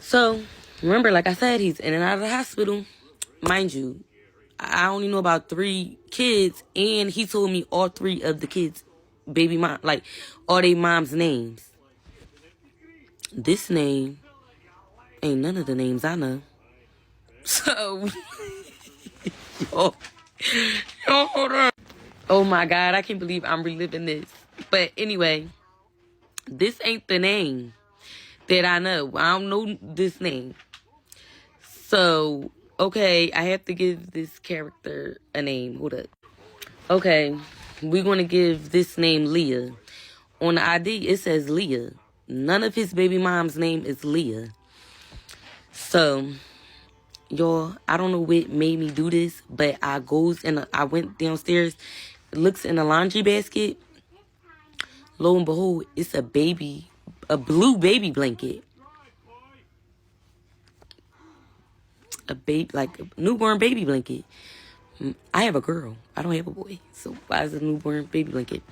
So, remember, like I said, he's in and out of the hospital. Mind you, I only know about 3 kids, and he told me all 3 of the kids' baby mom, like, all their mom's names. This name ain't none of the names I know. So, yo, hold on. Oh my God, I can't believe I'm reliving this. But anyway, this ain't the name that I know. I don't know this name. So, okay, I have to give this character a name. Hold up. Okay, we're going to give this name Leah. On the ID, it says Leah. None of his baby mom's name is Leah. So, y'all, I don't know what made me do this, but I went downstairs, looks in the laundry basket. Lo and behold, it's a blue baby blanket. Like a newborn baby blanket. I have a girl. I don't have a boy. So why is a newborn baby blanket?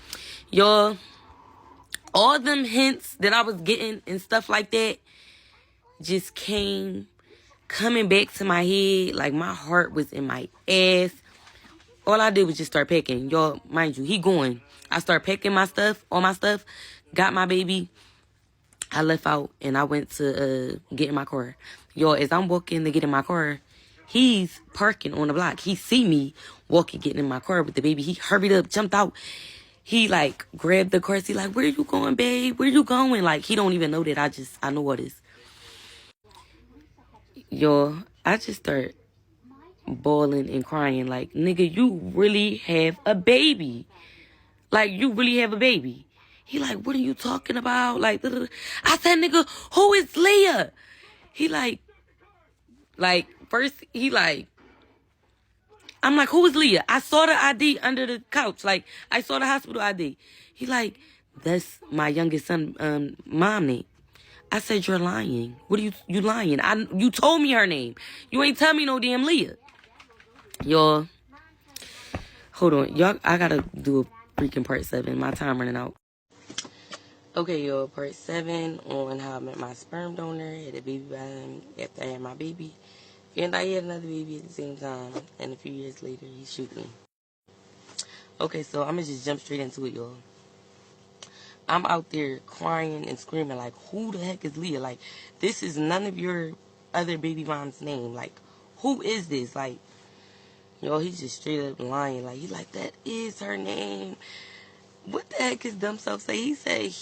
Y'all, all them hints that I was getting and stuff like that just coming back to my head. Like my heart was in my ass. All I did was just start packing. Y'all, mind you, he going. I start packing all my stuff, got my baby. I left out and I went to get in my car. Y'all, as I'm walking to get in my car, he's parking on the block. He see me walking, getting in my car with the baby. He hurried up, jumped out. He like grabbed the car seat, like, where you going, babe? Where you going? Like, he don't even know that I know what is. Y'all, I just start bawling and crying like, nigga, you really have a baby. Like, you really have a baby. He like, what are you talking about? Like, I said, nigga, who is Leah? He like, first, he like, I'm like, who is Leah? I saw the ID under the couch. Like, I saw the hospital ID. He like, that's my youngest son, mom name. I said, you're lying. What are you lying? You told me her name. You ain't tell me no damn Leah. Y'all, hold on. Y'all, I gotta do a freaking part 7. My time running out. Okay, y'all, part 7 on how I met my sperm donor, had a baby by him after I had my baby. And I had another baby at the same time, and a few years later, he shoot me. Okay, so I'm gonna just jump straight into it, y'all. I'm out there crying and screaming, like, who the heck is Leah? Like, this is none of your other baby mom's name. Like, who is this? Like, yo, he's just straight up lying. Like, he's like, that is her name. what the heck his dumb self say? He said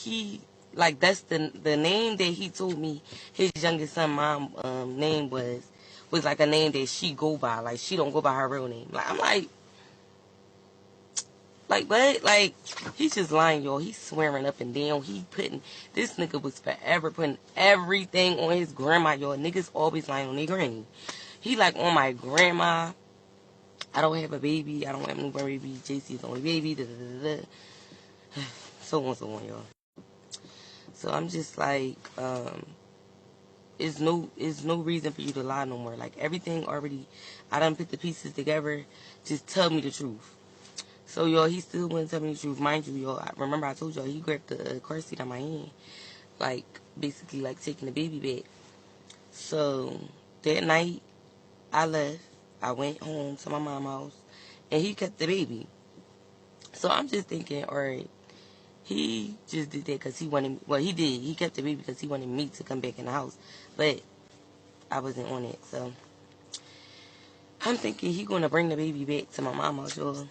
like that's the name that he told me his youngest son mom name was like a name that she go by. Like she don't go by her real name. Like I'm like what? Like he's just lying, y'all. He's swearing up and down. This nigga was forever putting everything on his grandma, y'all. Niggas always lying on their granny. He like on my grandma. I don't have a baby. I don't have a newborn baby. JC is the only baby. Da, da, da, da. So on, y'all. So I'm just like, it's no reason for you to lie no more. Like everything already, I done put the pieces together. Just tell me the truth. So y'all, he still wouldn't tell me the truth. Mind you, y'all, remember I told y'all he grabbed the car seat on my hand, like basically like taking the baby back. So that night, I left. I went home to my mom's house, and he kept the baby. So I'm just thinking, alright, he just did that because he wanted, well, he did. He kept the baby because he wanted me to come back in the house. But I wasn't on it. So I'm thinking he going to bring the baby back to my mama's house, y'all.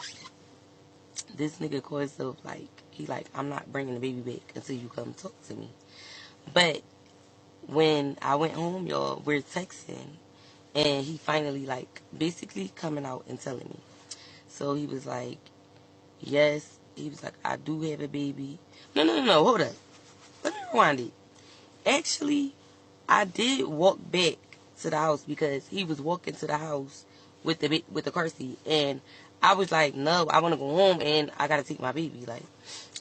This nigga called himself like, he like, I'm not bringing the baby back until you come talk to me. But when I went home, y'all, we're texting. And he finally, like, basically coming out and telling me. So he was like, yes. He was like, I do have a baby. No, hold up. Let me rewind it. Actually, I did walk back to the house because he was walking to the house with the car seat. And I was like, no, I want to go home and I got to take my baby. Like,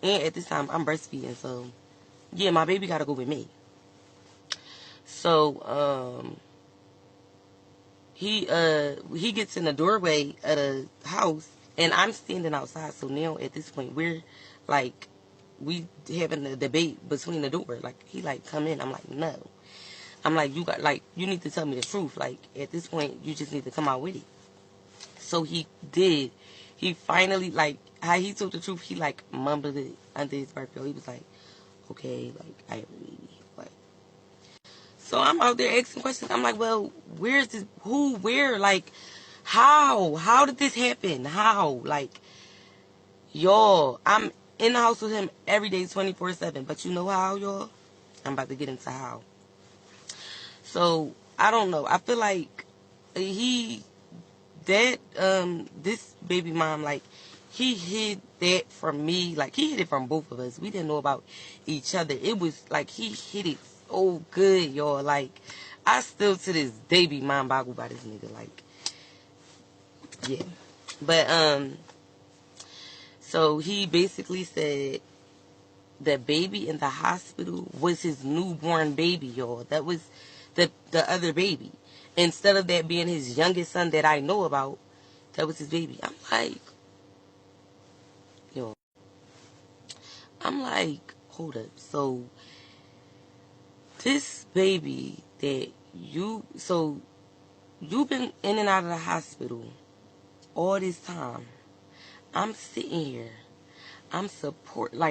and at this time, I'm breastfeeding. So, yeah, my baby got to go with me. So, he gets in the doorway of the house and I'm standing outside. So now at this point we're like we having a debate between the door. Like he like come in. I'm like no. I'm like you need to tell me the truth. Like at this point you just need to come out with it. So he did. He finally like how he told the truth. He like mumbled it under his breath. He was like, okay, like I have a baby. Like so I'm out there asking questions. I'm like, well, where's this? Who? Where? Like, how? How did this happen? How? Like, y'all, I'm in the house with him every day, 24/7. But you know how, y'all? I'm about to get into how. So I don't know. I feel like this baby mom, like, he hid that from me. Like, he hid it from both of us. We didn't know about each other. It was like he hid it so good, y'all. Like, I still to this day be mind boggled by this nigga. Like, yeah. But, so he basically said the baby in the hospital was his newborn baby, y'all. That was the other baby. Instead of that being his youngest son that I know about, that was his baby. I'm like, yo. I'm like, hold up. So, this baby that you've been in and out of the hospital all this time. I'm sitting here. I'm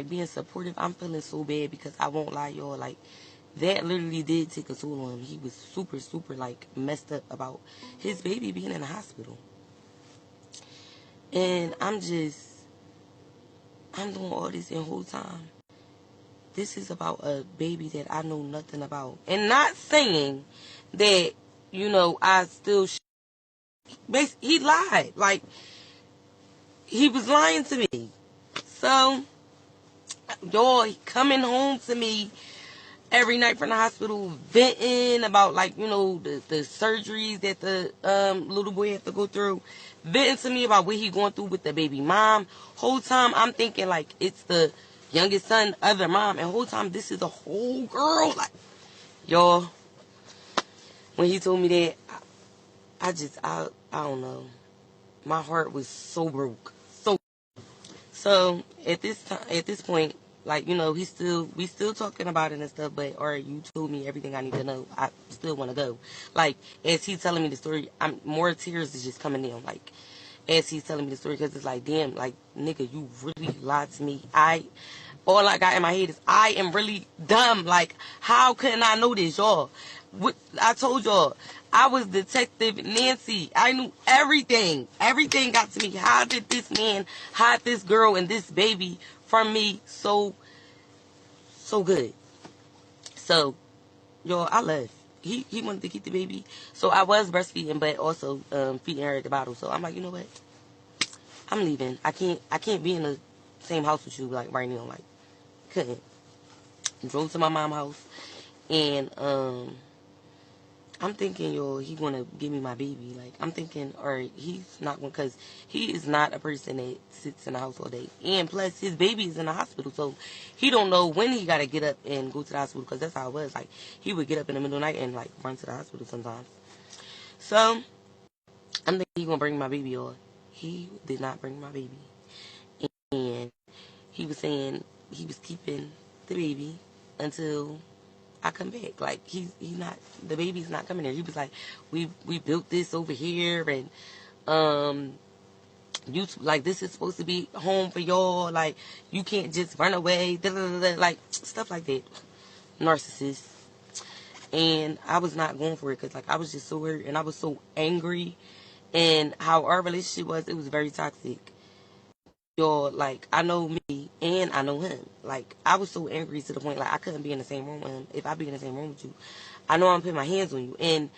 being supportive. I'm feeling so bad because I won't lie, y'all. Like, that literally did take a toll on him. He was super, super, like, messed up about his baby being in the hospital. And I'm doing all this the whole time. This is about a baby that I know nothing about. And not saying that, I still... He lied. Like, he was lying to me. So, y'all coming home to me every night from the hospital, venting about, like, the surgeries that the little boy had to go through. Venting to me about what he going through with the baby mom. Whole time, I'm thinking, like, it's the youngest son, other mom. And whole time, this is a whole girl. Like, y'all, when he told me that, I don't know. My heart was so broke. So, at this point, like, we still talking about it and stuff, but, alright, you told me everything I need to know. I still want to go. Like, as he's telling me the story, more tears is just coming down. Like, as he's telling me the story, because it's like, damn, like, nigga, you really lied to me. All I got in my head is, I am really dumb. Like, how couldn't I know this, y'all? I told y'all, I was Detective Nancy. I knew everything. Everything got to me. How did this man hide this girl and this baby from me so good? So, y'all, I left. He wanted to keep the baby. So I was breastfeeding, but also feeding her at the bottle. So I'm like, you know what? I'm leaving. I can't be in the same house with you like right now. Like, couldn't. Drove to my mom's house, and I'm thinking, yo, he gonna give me my baby. Like, I'm thinking, or he's not gonna, cause he is not a person that sits in the house all day. And plus, his baby is in the hospital, so he don't know when he gotta get up and go to the hospital. Cause that's how it was. Like, he would get up in the middle of the night and like run to the hospital sometimes. So I'm thinking he gonna bring my baby, or he did not bring my baby. And he was saying he was keeping the baby until I come back. Like, he's not, the baby's not coming here. He was like, we built this over here, and you, like, this is supposed to be home for y'all. Like, you can't just run away. Da, da, da, da, like, stuff like that. Narcissist. And I was not going for it because, like, I was just so hurt and I was so angry. And how our relationship was, it was very toxic. Y'all, like, I know me and I know him. Like, I was so angry to the point, like, I couldn't be in the same room with him. If I be in the same room with you, I know I'm putting my hands on you. And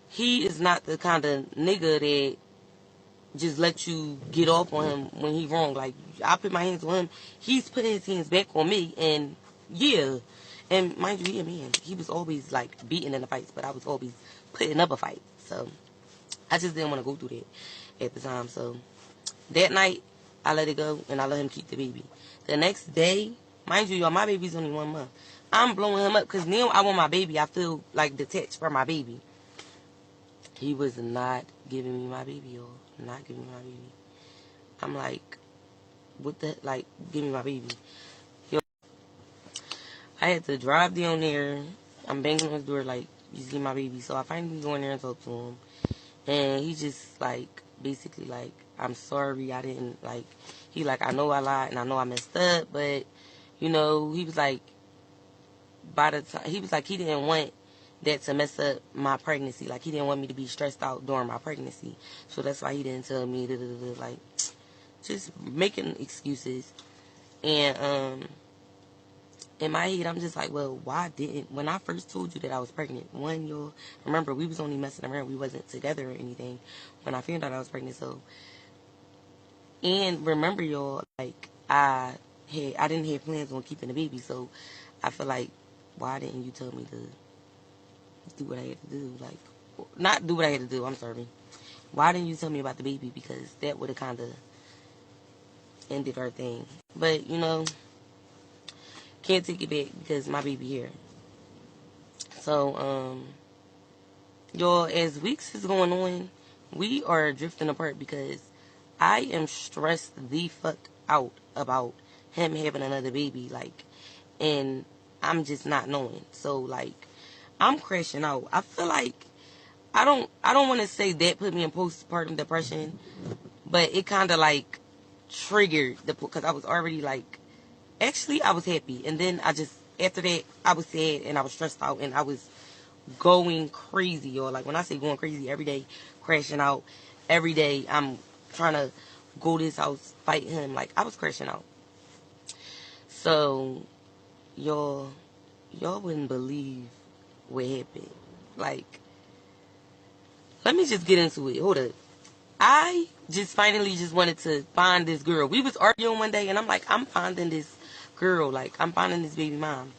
he is not the kind of nigga that just let you get off on him when he wrong. Like, I put my hands on him. He's putting his hands back on me. And, yeah. And mind you, he a man. He was always, like, beating in the fights. But I was always putting up a fight. So, I just didn't want to go through that at the time. So, that night, I let it go, and I let him keep the baby. The next day, mind you, y'all, my baby's only 1 month. I'm blowing him up, because now I want my baby. I feel, like, detached from my baby. He was not giving me my baby, y'all. Not giving me my baby. I'm like, what the, like, give me my baby. Yo, I had to drive down there. I'm banging on his door, like, just give my baby. So I finally go in there and talk to him. And he just, like, basically, like, I'm sorry, I didn't, like, he, like, I know I lied and I know I messed up, but, you know, he was, like, by the time, he was, like, he didn't want that to mess up my pregnancy. Like, he didn't want me to be stressed out during my pregnancy. So that's why he didn't tell me, like, just making excuses. And, in my head, I'm just like, well, why didn't, when I first told you that I was pregnant, one, y'all, remember, we was only messing around, we wasn't together or anything when I found out I was pregnant, so, and remember, y'all, like, I didn't have plans on keeping the baby, so I feel like, why didn't you tell me to do what I had to do, like, not do what I had to do, I'm sorry, why didn't you tell me about the baby, because that would have kind of ended our thing, but, you know, can't take it back, because my baby here. So, y'all, as weeks is going on, we are drifting apart because I am stressed the fuck out about him having another baby, like, and I'm just not knowing. So, like, I'm crashing out. I feel like I don't want to say that put me in postpartum depression, but it kind of like triggered because I was already like, actually I was happy, and then I just after that I was sad and I was stressed out and I was going crazy, y'all. Like, when I say going crazy, every day crashing out, every day I'm trying to go to his house, fight him. Like, I was crashing out. So, y'all wouldn't believe what happened. Like, let me just get into it. Hold up. I just finally just wanted to find this girl. We was arguing one day, and I'm like, I'm finding this girl. Like, I'm finding this baby mom.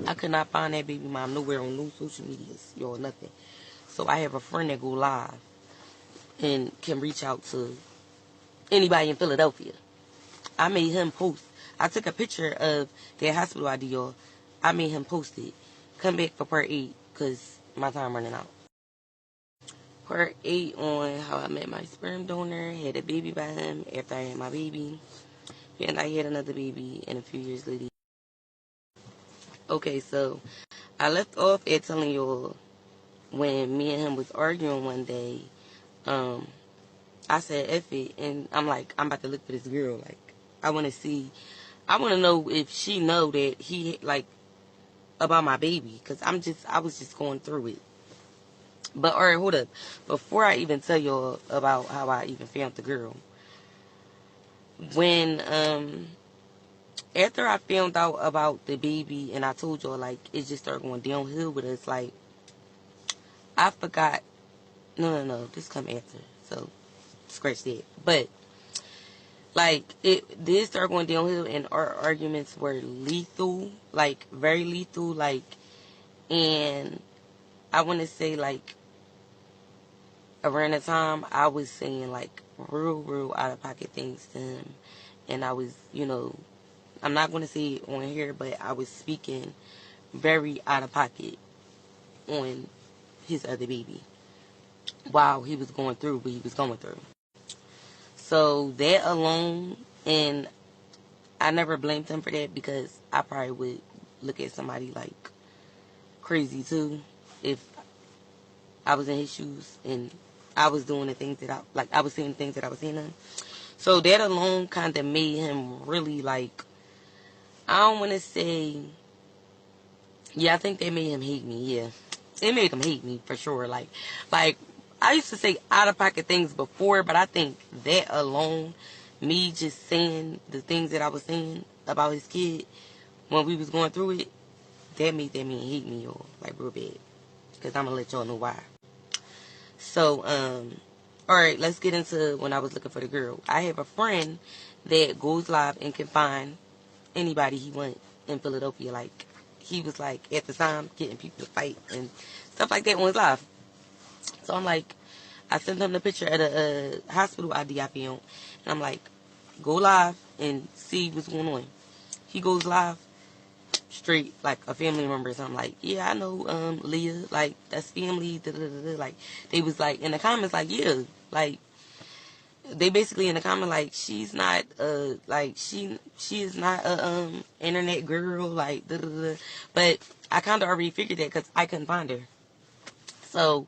I could not find that baby mom nowhere on no social medias, y'all, nothing. So I have a friend that go live and can reach out to anybody in Philadelphia. I made him post. I took a picture of their hospital ID, y'all. I made him post it. Come back for part 8, because my time running out. Part 8 on how I met my sperm donor, had a baby by him after I had my baby. And I had another baby, and a few years later. Okay, so I left off at telling y'all when me and him was arguing one day, I said, F it, and I'm like, I'm about to look for this girl, like, I want to know if she know that he, like, about my baby, because I was just going through it. But all right, hold up. Before I even tell y'all about how I even found the girl, when after I found out about the baby and I told y'all like it just started going downhill with us, like I forgot. No, this come after, so scratch that. But like it did start going downhill, and our arguments were lethal, like very lethal, like, and I want to say like around the time I was saying like real out of pocket things to him, and I was, I'm not going to say it on here, but I was speaking very out of pocket on his other baby while he was going through what he was going through. So that alone, and I never blamed him for that, because I probably would look at somebody like crazy too if I was in his shoes and I was doing the things that I was seeing things that I was seeing him. So that alone kind of made him really like, I don't want to say, yeah, I think that made him hate me. Yeah, it made him hate me for sure. Like I used to say out of pocket things before, but I think that alone, me just saying the things that I was saying about his kid when we was going through it, that made that man hate me, y'all, like real bad. Cause I'm gonna let y'all know why. So, all right, let's get into when I was looking for the girl. I have a friend that goes live and can find anybody he wants in Philadelphia. Like, he was like at the time getting people to fight and stuff like that on his live. So I'm like, I sent him the picture at a hospital ID I found, and I'm like, go live and see what's going on. He goes live straight like a family member. So I'm like, yeah, I know Leah, like that's family. Da, da, da, da. Like they was like in the comments like, yeah, like they basically in the comment like she's not like she is not a internet girl, like da, da, da. But I kind of already figured that because I couldn't find her. So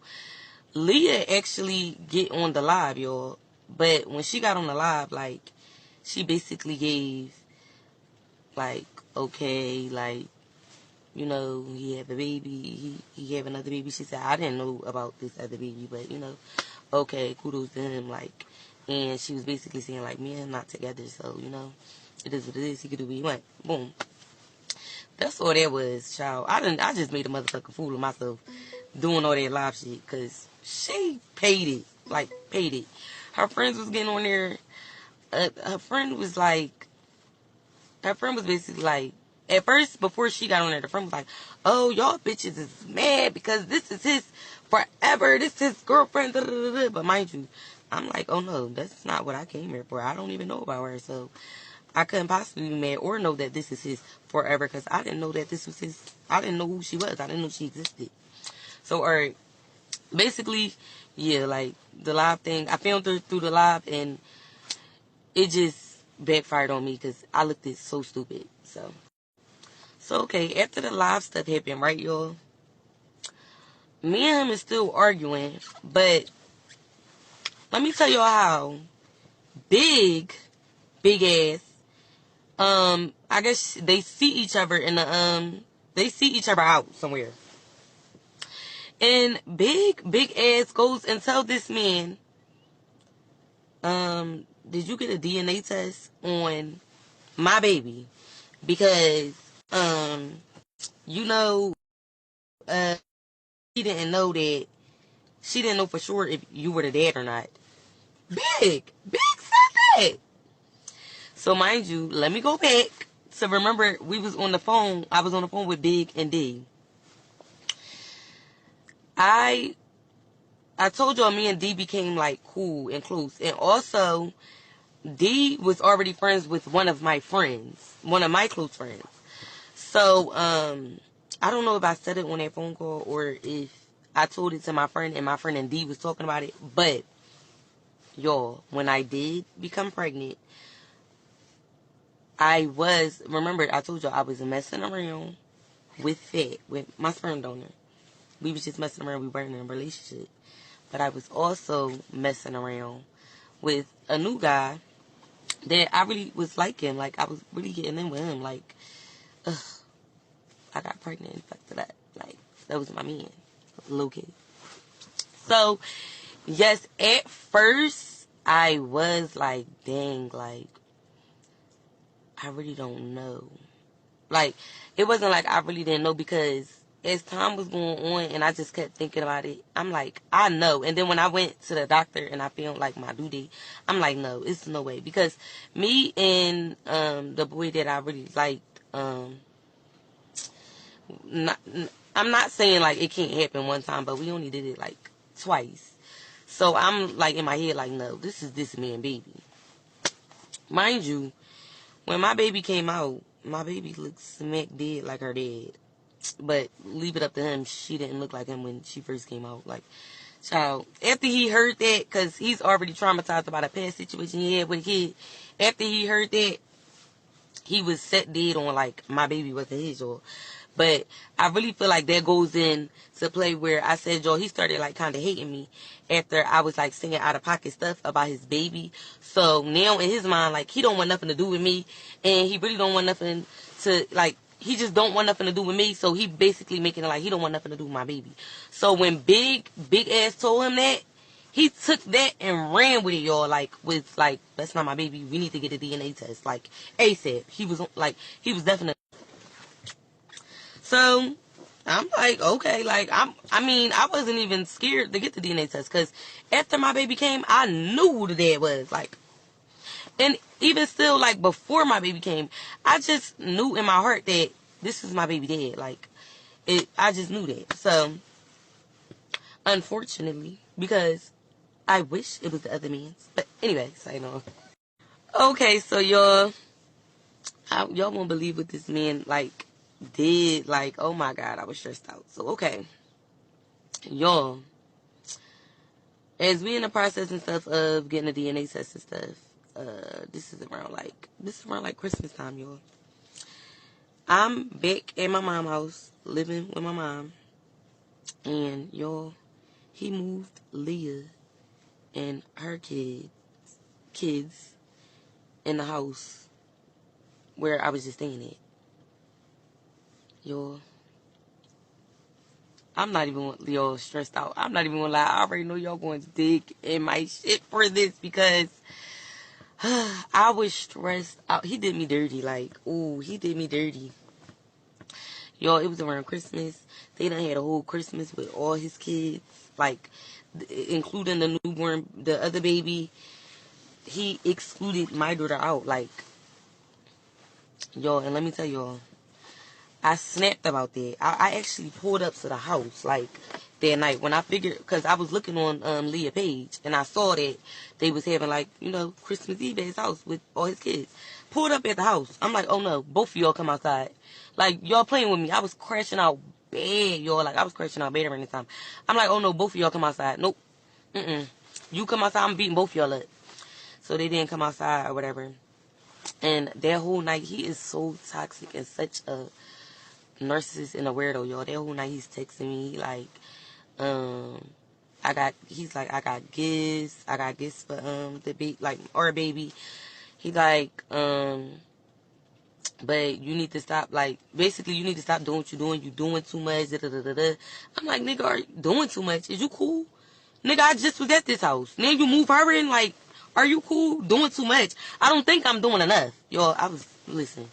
Leah actually get on the live, y'all. But when she got on the live, like she basically gave like, okay, like, he have a baby, he have another baby. She said, I didn't know about this other baby, but, okay, kudos to him, like, and she was basically saying, like, me and him not together, so, it is what it is, he could do what he want. Boom. That's all that was, child. I just made a motherfucking fool of myself doing all that live shit, because she paid it, like, paid it. Her friends was getting on there, her friend was basically like, at first, before she got on there, the friend was like, oh, y'all bitches is mad because this is his forever. This is his girlfriend. Da, da, da, da. But mind you, I'm like, oh, no, that's not what I came here for. I don't even know about her. So I couldn't possibly be mad or know that this is his forever, because I didn't know that this was his. I didn't know who she was. I didn't know she existed. So, all right, basically, yeah, like the live thing, I filmed her through the live, and it just backfired on me because I looked it so stupid. So, okay, after the live stuff happened, right, y'all? Me and him is still arguing, but let me tell y'all how big ass, I guess they see each other they see each other out somewhere. And big ass goes and tell this man, did you get a DNA test on my baby? Because, you know, he didn't know that. She didn't know for sure if you were the dad or not. Big said that. So mind you, let me go back. So remember, we was on the phone. I was on the phone with Big and D. I told y'all me and D became like cool and close. And also, D was already friends with one of my friends. One of my close friends. So, I don't know if I said it on that phone call or if I told it to my friend and my friend and D was talking about it. But, y'all, when I did become pregnant, remember I told y'all I was messing around with my sperm donor. We was just messing around, we weren't in a relationship. But I was also messing around with a new guy that I really was liking. Like, I was really getting in with him. Like, ugh. I got pregnant and fucked it up. Like, that was my man. Little kid. So, yes, at first, I was like, dang, like, I really don't know. Like, it wasn't like I really didn't know, because as time was going on and I just kept thinking about it, I'm like, I know. And then when I went to the doctor and I filmed like my due date, I'm like, no, it's no way. Because me and the boy that I really liked, not, I'm not saying like it can't happen one time, but we only did it like twice. So I'm like in my head like, no, this is this man baby. Mind you, when my baby came out, my baby looked smack dead like her dad. But leave it up to him. She didn't look like him when she first came out. Like, child, after he heard that, because he's already traumatized about a past situation he had with a kid. After he heard that, he was set dead on, like, my baby wasn't his, y'all. But I really feel like that goes in to play where I said, y'all, he started, like, kind of hating me after I was, like, singing out-of-pocket stuff about his baby. So now in his mind, like, he don't want nothing to do with me. And he really don't want nothing to, like, he just don't want nothing to do with me. So he basically making it like he don't want nothing to do with my baby. So when Big Ass told him that, he took that and ran with it, y'all. Like, with, like, that's not my baby. We need to get a DNA test. Like, ASAP. He was definitely. So, I'm like, okay. Like, I wasn't even scared to get the DNA test. Because after my baby came, I knew who the dad was. Like, and even still, like, before my baby came, I just knew in my heart that this is my baby dad. Like, I just knew that. So, unfortunately, because I wish it was the other man's. But anyway, say no. Okay, so y'all won't believe what this man, like, did. Like, oh my God, I was stressed out. So, okay. Y'all, as we in the process and stuff of getting a DNA test and stuff, this is around like Christmas time, y'all. I'm back at my mom's house, living with my mom. And, y'all, he moved Leah and her kids in the house where I was just staying at. Y'all, I'm not even, y'all, stressed out. I'm not even gonna lie. I already know y'all going to dig in my shit for this, because I was stressed out. He did me dirty. Like, ooh, he did me dirty. Y'all, it was around Christmas. They done had a whole Christmas with all his kids, like, including the newborn, the other baby. He excluded my daughter out. Like, y'all, and let me tell y'all, I snapped about that. I actually pulled up to the house, like, that night when I figured, because I was looking on Leah page, and I saw that they was having, like, Christmas Eve at his house with all his kids. Pulled up at the house. I'm like, oh no, both of y'all come outside. Like, y'all playing with me. I was crashing out bad, y'all. Like, I was crashing out bad around this time. I'm like, oh no, both of y'all come outside. Nope. You come outside, I'm beating both of y'all up. So they didn't come outside or whatever. And that whole night, he is so toxic and such a narcissist and a weirdo, y'all. That whole night he's texting me like, I got gifts. I got gifts for the baby, like, our baby. He like, but you need to stop, like, basically you need to stop doing what you're doing. You doing too much. Da, da, da, da, da. I'm like, nigga, are you doing too much? Is you cool? Nigga, I just was at this house. Now you move her in, like, are you cool? Doing too much. I don't think I'm doing enough. Y'all, listen.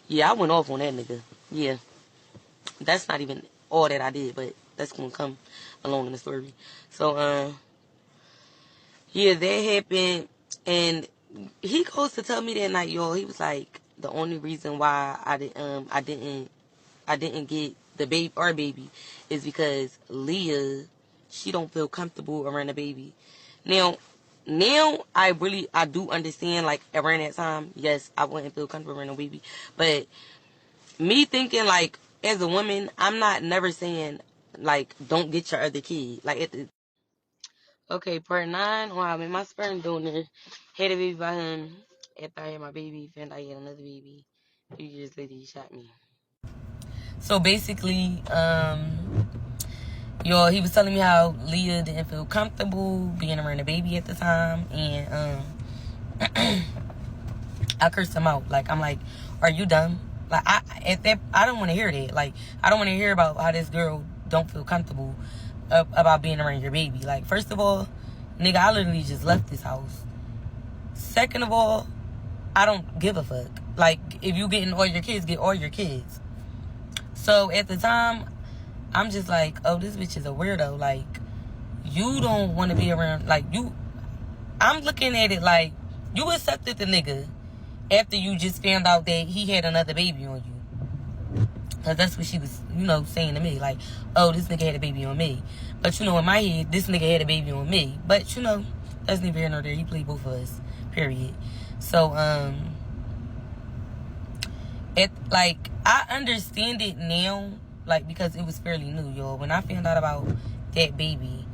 Yeah, I went off on that nigga. Yeah. That's not even all that I did, but that's gonna come along in the story. So, yeah, that happened, and he goes to tell me that night, y'all. He was like, the only reason why I didn't get our baby is because Leah, she don't feel comfortable around the baby. Now I do understand, like, around that time, yes, I wouldn't feel comfortable around the baby, but me thinking, like, as a woman, I'm not never saying, like, don't get your other kid. Like, okay, part 9, when I met my sperm donor, had a baby by him. After I had my baby, found out he had another baby. A few years later, he shot me. So basically, y'all, he was telling me how Leah didn't feel comfortable being around the baby at the time, and I cursed him out. Like, I'm like, are you dumb? Like, I don't want to hear that. Like, I don't want to hear about how this girl don't feel comfortable about being around your baby. Like, first of all, nigga, I literally just left this house. Second of all, I don't give a fuck. Like, if you getting all your kids, get all your kids. So, at the time, I'm just like, oh, this bitch is a weirdo. Like, you don't want to be around, like, I'm looking at it like, you accepted the nigga after you just found out that he had another baby on you. Because that's what she was, saying to me. Like, oh, this nigga had a baby on me. But, in my head, this nigga had a baby on me. But, that's neither here nor there. He played both of us. Period. So, I understand it now, like, because it was fairly new, y'all. When I found out about that baby,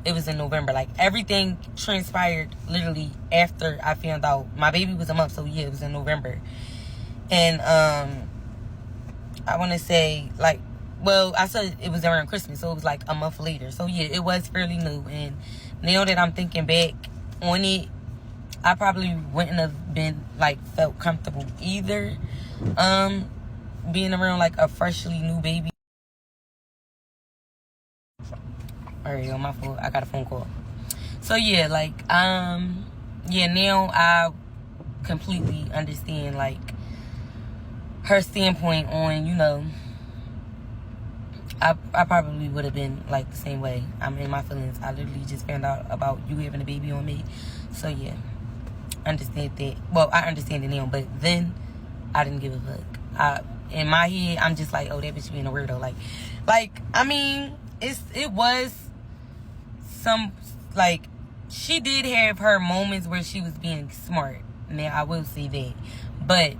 it was in November. Like, everything transpired literally after I found out. My baby was a month, so yeah, it was in November. And, I want to say, like, well, I said it was around Christmas, so it was like a month later. So yeah, it was fairly new. And now that I'm thinking back on it, I probably wouldn't have been, like, felt comfortable either, being around, like, a freshly new baby. Alright, on my phone, I got a phone call. So, yeah, like, yeah, now I completely understand, like, her standpoint on, I probably would have been, like, the same way. I'm in my feelings. I literally just found out about you having a baby on me. So, yeah. Understand that. Well, I understand it now, but then I didn't give a fuck. In my head, I'm just like, oh, that bitch being a weirdo. Like, I mean, it was some, like, she did have her moments where she was being smart. Now, I will say that. But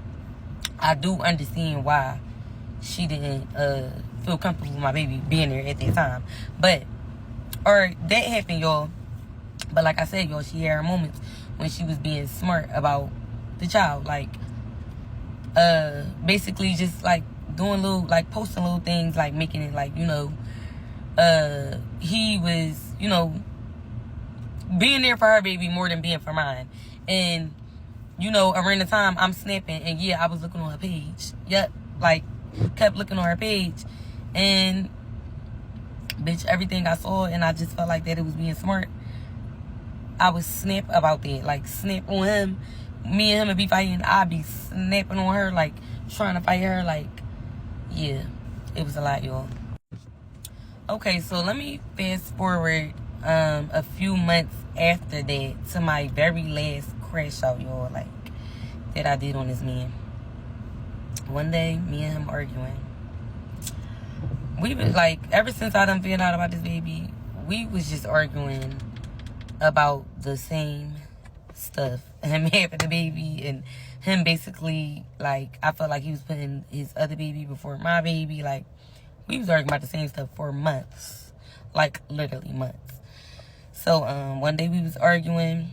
I do understand why she didn't feel comfortable with my baby being there at that time. Or that happened, y'all. But like I said, y'all, she had her moments when she was being smart about the child. Like, basically just, like, doing little, like, posting little things, like, making it, like, he was, being there for her baby more than being for mine. And, around the time I'm snapping, and yeah, I was looking on her page. Yep, like, kept looking on her page. And, bitch, everything I saw, and I just felt like that it was being smart. I would snap about that. Like, snap on him. Me and him would be fighting. I'd be snapping on her, like, trying to fight her. Like, yeah, it was a lot, y'all. Okay, so let me fast forward a few months after that to my very last crash out, y'all, like, that I did on this man. One day, me and him arguing. We was, like, ever since I done found out about this baby, we was just arguing about the same stuff. Him having the baby, and him basically, like, I felt like he was putting his other baby before my baby. Like, we was arguing about the same stuff for months. Like, literally months. So, one day we was arguing,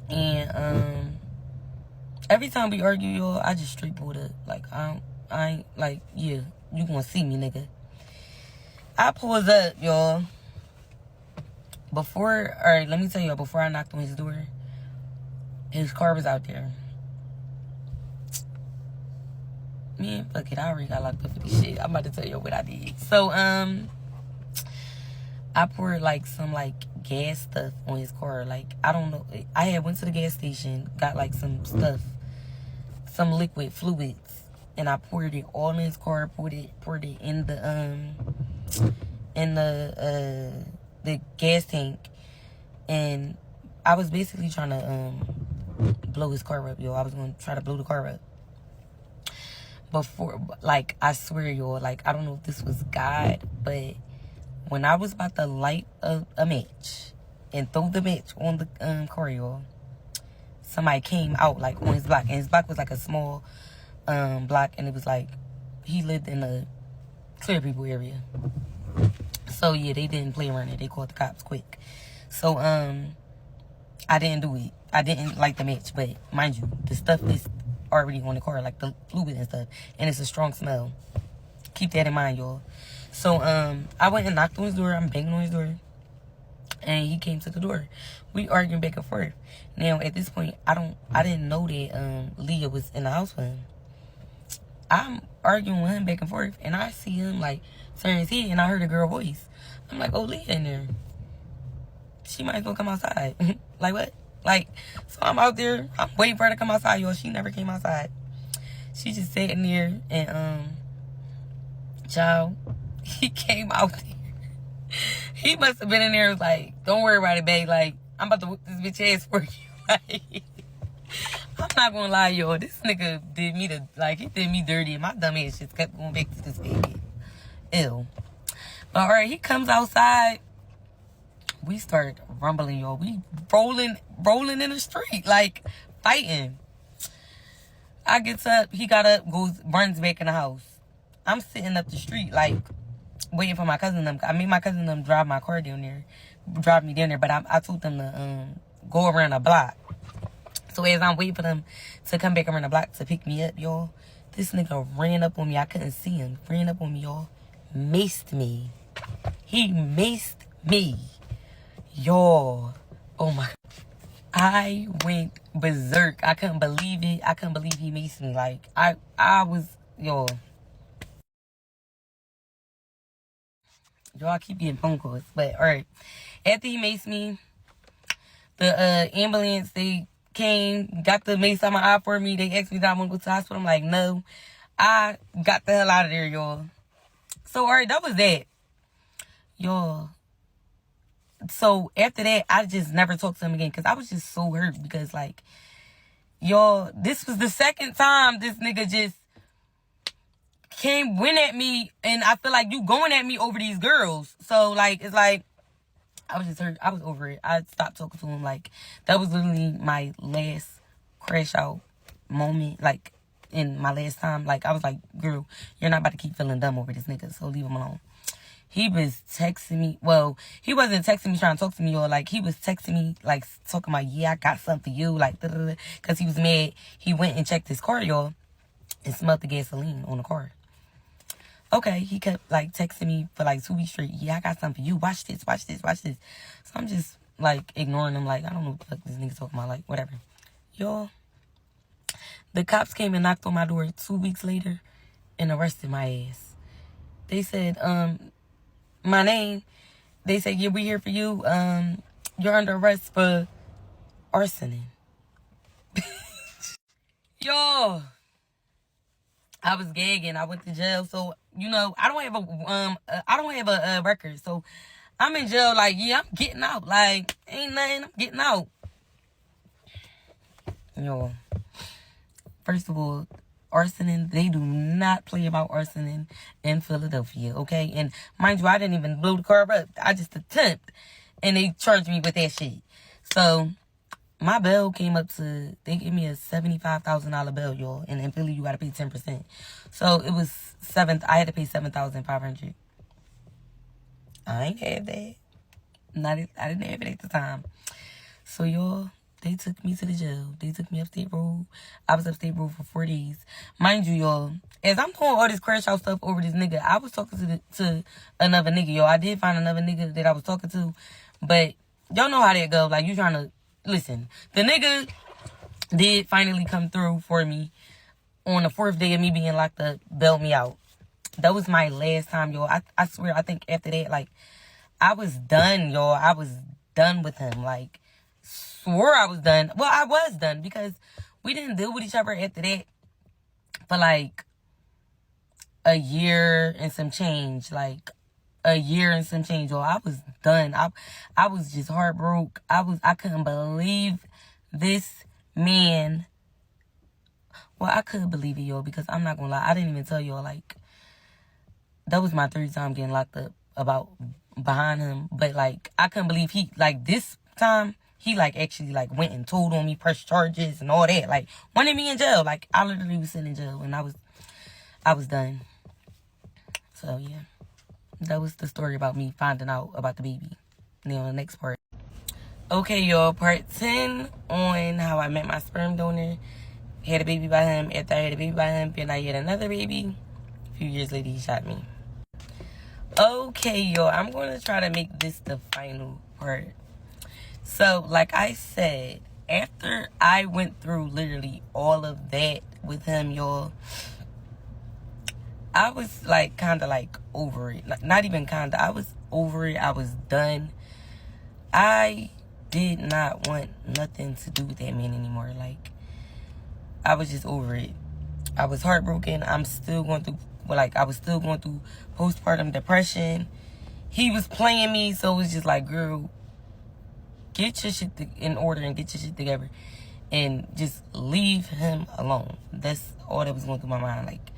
and, every time we argue, y'all, I just straight pulled up. Like, I ain't, like, yeah, you gonna see me, nigga. I pulls up, y'all. Let me tell y'all, before I knocked on his door, his car was out there. Man, fuck it, I already got locked up for this shit. I'm about to tell y'all what I did. So, I poured, like, some, like, gas stuff on his car. Like, I don't know. I had went to the gas station, got, like, some stuff, some liquid fluids, and I poured it all in his car, poured it in the gas tank, and I was basically trying to blow his car up, yo. I was going to try to blow the car up. Before, like, I swear, yo, like, I don't know if this was God, but when I was about to light a match and throw the match on the car, yo, somebody came out, like, on his block, and his block was, like, a small block, and it was, like, he lived in a Clear People area. So, yeah, they didn't play around it. They called the cops quick. So, I didn't do it. I didn't light the match, but mind you, the stuff is already on the car, like the fluid and stuff, and it's a strong smell. Keep that in mind, y'all. So, I went and knocked on his door. I'm banging on his door, and he came to the door. We arguing back and forth. Now, at this point, I didn't know that Leah was in the house with him. I'm arguing with him back and forth, and I see him like turn his head, and I heard a girl voice. I'm like, oh, Leah in there. She might as well come outside. Like, what? Like, so I'm out there. I'm waiting for her to come outside, y'all. She never came outside. She just sitting there, and, child, he came out there. He must have been in there, like, don't worry about it, babe. Like, I'm about to whip this bitch ass for you. Like, I'm not gonna lie, y'all. This nigga did me he did me dirty, and my dumb ass just kept going back to this bed. Ew. But, alright, he comes outside. We start rumbling, y'all. We rolling in the street, like, fighting. I gets up, he got up, runs back in the house. I'm sitting up the street, like, waiting for my cousin them. I made my cousin them drive my car down there, drive me down there, but I told them to go around the block. So as I'm waiting for them to come back around the block to pick me up, y'all, this nigga ran up on me. I couldn't see him. Ran up on me, y'all. Maced me. He maced me. Y'all. Oh my. I went berserk. I couldn't believe it. I couldn't believe he maced me. Like, I was, y'all. Y'all keep getting phone calls. But, alright. After he maced me, the ambulance, they came, got the mace on my eye for me. They asked me if I want to go to the hospital. I'm like, no. I got the hell out of there, y'all. So, alright, that was that. Y'all. So, after that, I just never talked to him again. Because I was just so hurt. Because, like, y'all, this was the second time this nigga just went at me. And I feel like you going at me over these girls. So, like, it's like, I was just hurt. I was over it. I stopped talking to him. Like, that was literally my last crash out moment. Like, in my last time. Like, I was like, girl, you're not about to keep feeling dumb over this nigga. So, leave him alone. He was texting me. Well, he wasn't texting me trying to talk to me, or like, he was texting me, like, talking about, yeah, I got something for you. Like, because he was mad. He went and checked his car, y'all, and smelled the gasoline on the car. Okay, he kept, like, texting me for, like, 2 weeks straight. Yeah, I got something for you. Watch this, watch this, watch this. So I'm just, like, ignoring him. Like, I don't know what the fuck this nigga talking about. Like, whatever. Y'all, the cops came and knocked on my door 2 weeks later and arrested my ass. They said, my name. They said, yeah, we here for you. You're under arrest for arsoning. Y'all, I was gagging. I went to jail. So, you know, I don't have a record. So I'm in jail. Like, yeah, I'm getting out. Like, ain't nothing. I'm getting out. Yo, first of all, arsoning, they do not play about arsoning in Philadelphia, okay? And mind you, I didn't even blow the car up. I just attempted, and they charged me with that shit. So my bill came up to, they gave me a $75,000 bill, y'all. And in Philly, you got to pay 10%. So it was I had to pay $7,500. I ain't have that. I didn't have it at the time. So, y'all, they took me to the jail. They took me upstate road. I was upstate road for 4 days. Mind you, y'all, as I'm doing all this crash out stuff over this nigga, I was talking to another nigga, y'all. I did find another nigga that I was talking to. But y'all know how that go. Like, you trying to, listen. The nigga did finally come through for me on the 4th day of me being locked up, bailed me out. That was my last time, y'all. I swear, I think after that, like, I was done, y'all. I was done with him. Like, swore I was done. Well, I was done because we didn't deal with each other after that for like a year and some change. Like, a year and some change, y'all. I was done. I was just heartbroken. I couldn't believe this man. Well, I could believe it, y'all, because I'm not gonna lie. I didn't even tell y'all, like, that was my 3rd time getting locked up behind him. But, like, I couldn't believe he, like, this time, he, like, actually, like, went and told on me, pressed charges and all that. Like, wanted me in jail. Like, I literally was sitting in jail and I was done. So, yeah. That was the story about me finding out about the baby. Now, the next part. Okay, y'all. Part 10 on how I met my sperm donor. Had a baby by him. After I had a baby by him, then I had another baby. A few years later, he shot me. Okay, y'all. I'm going to try to make this the final part. So, like I said, after I went through literally all of that with him, y'all, I was like kind of like over it. Not even kind of. I was over it. I was done. I did not want nothing to do with that man anymore. Like, I was just over it. I was heartbroken. I was still going through postpartum depression. He was playing me, so it was just like, girl, get your shit in order and get your shit together. And just leave him alone. That's all that was going through my mind. Like,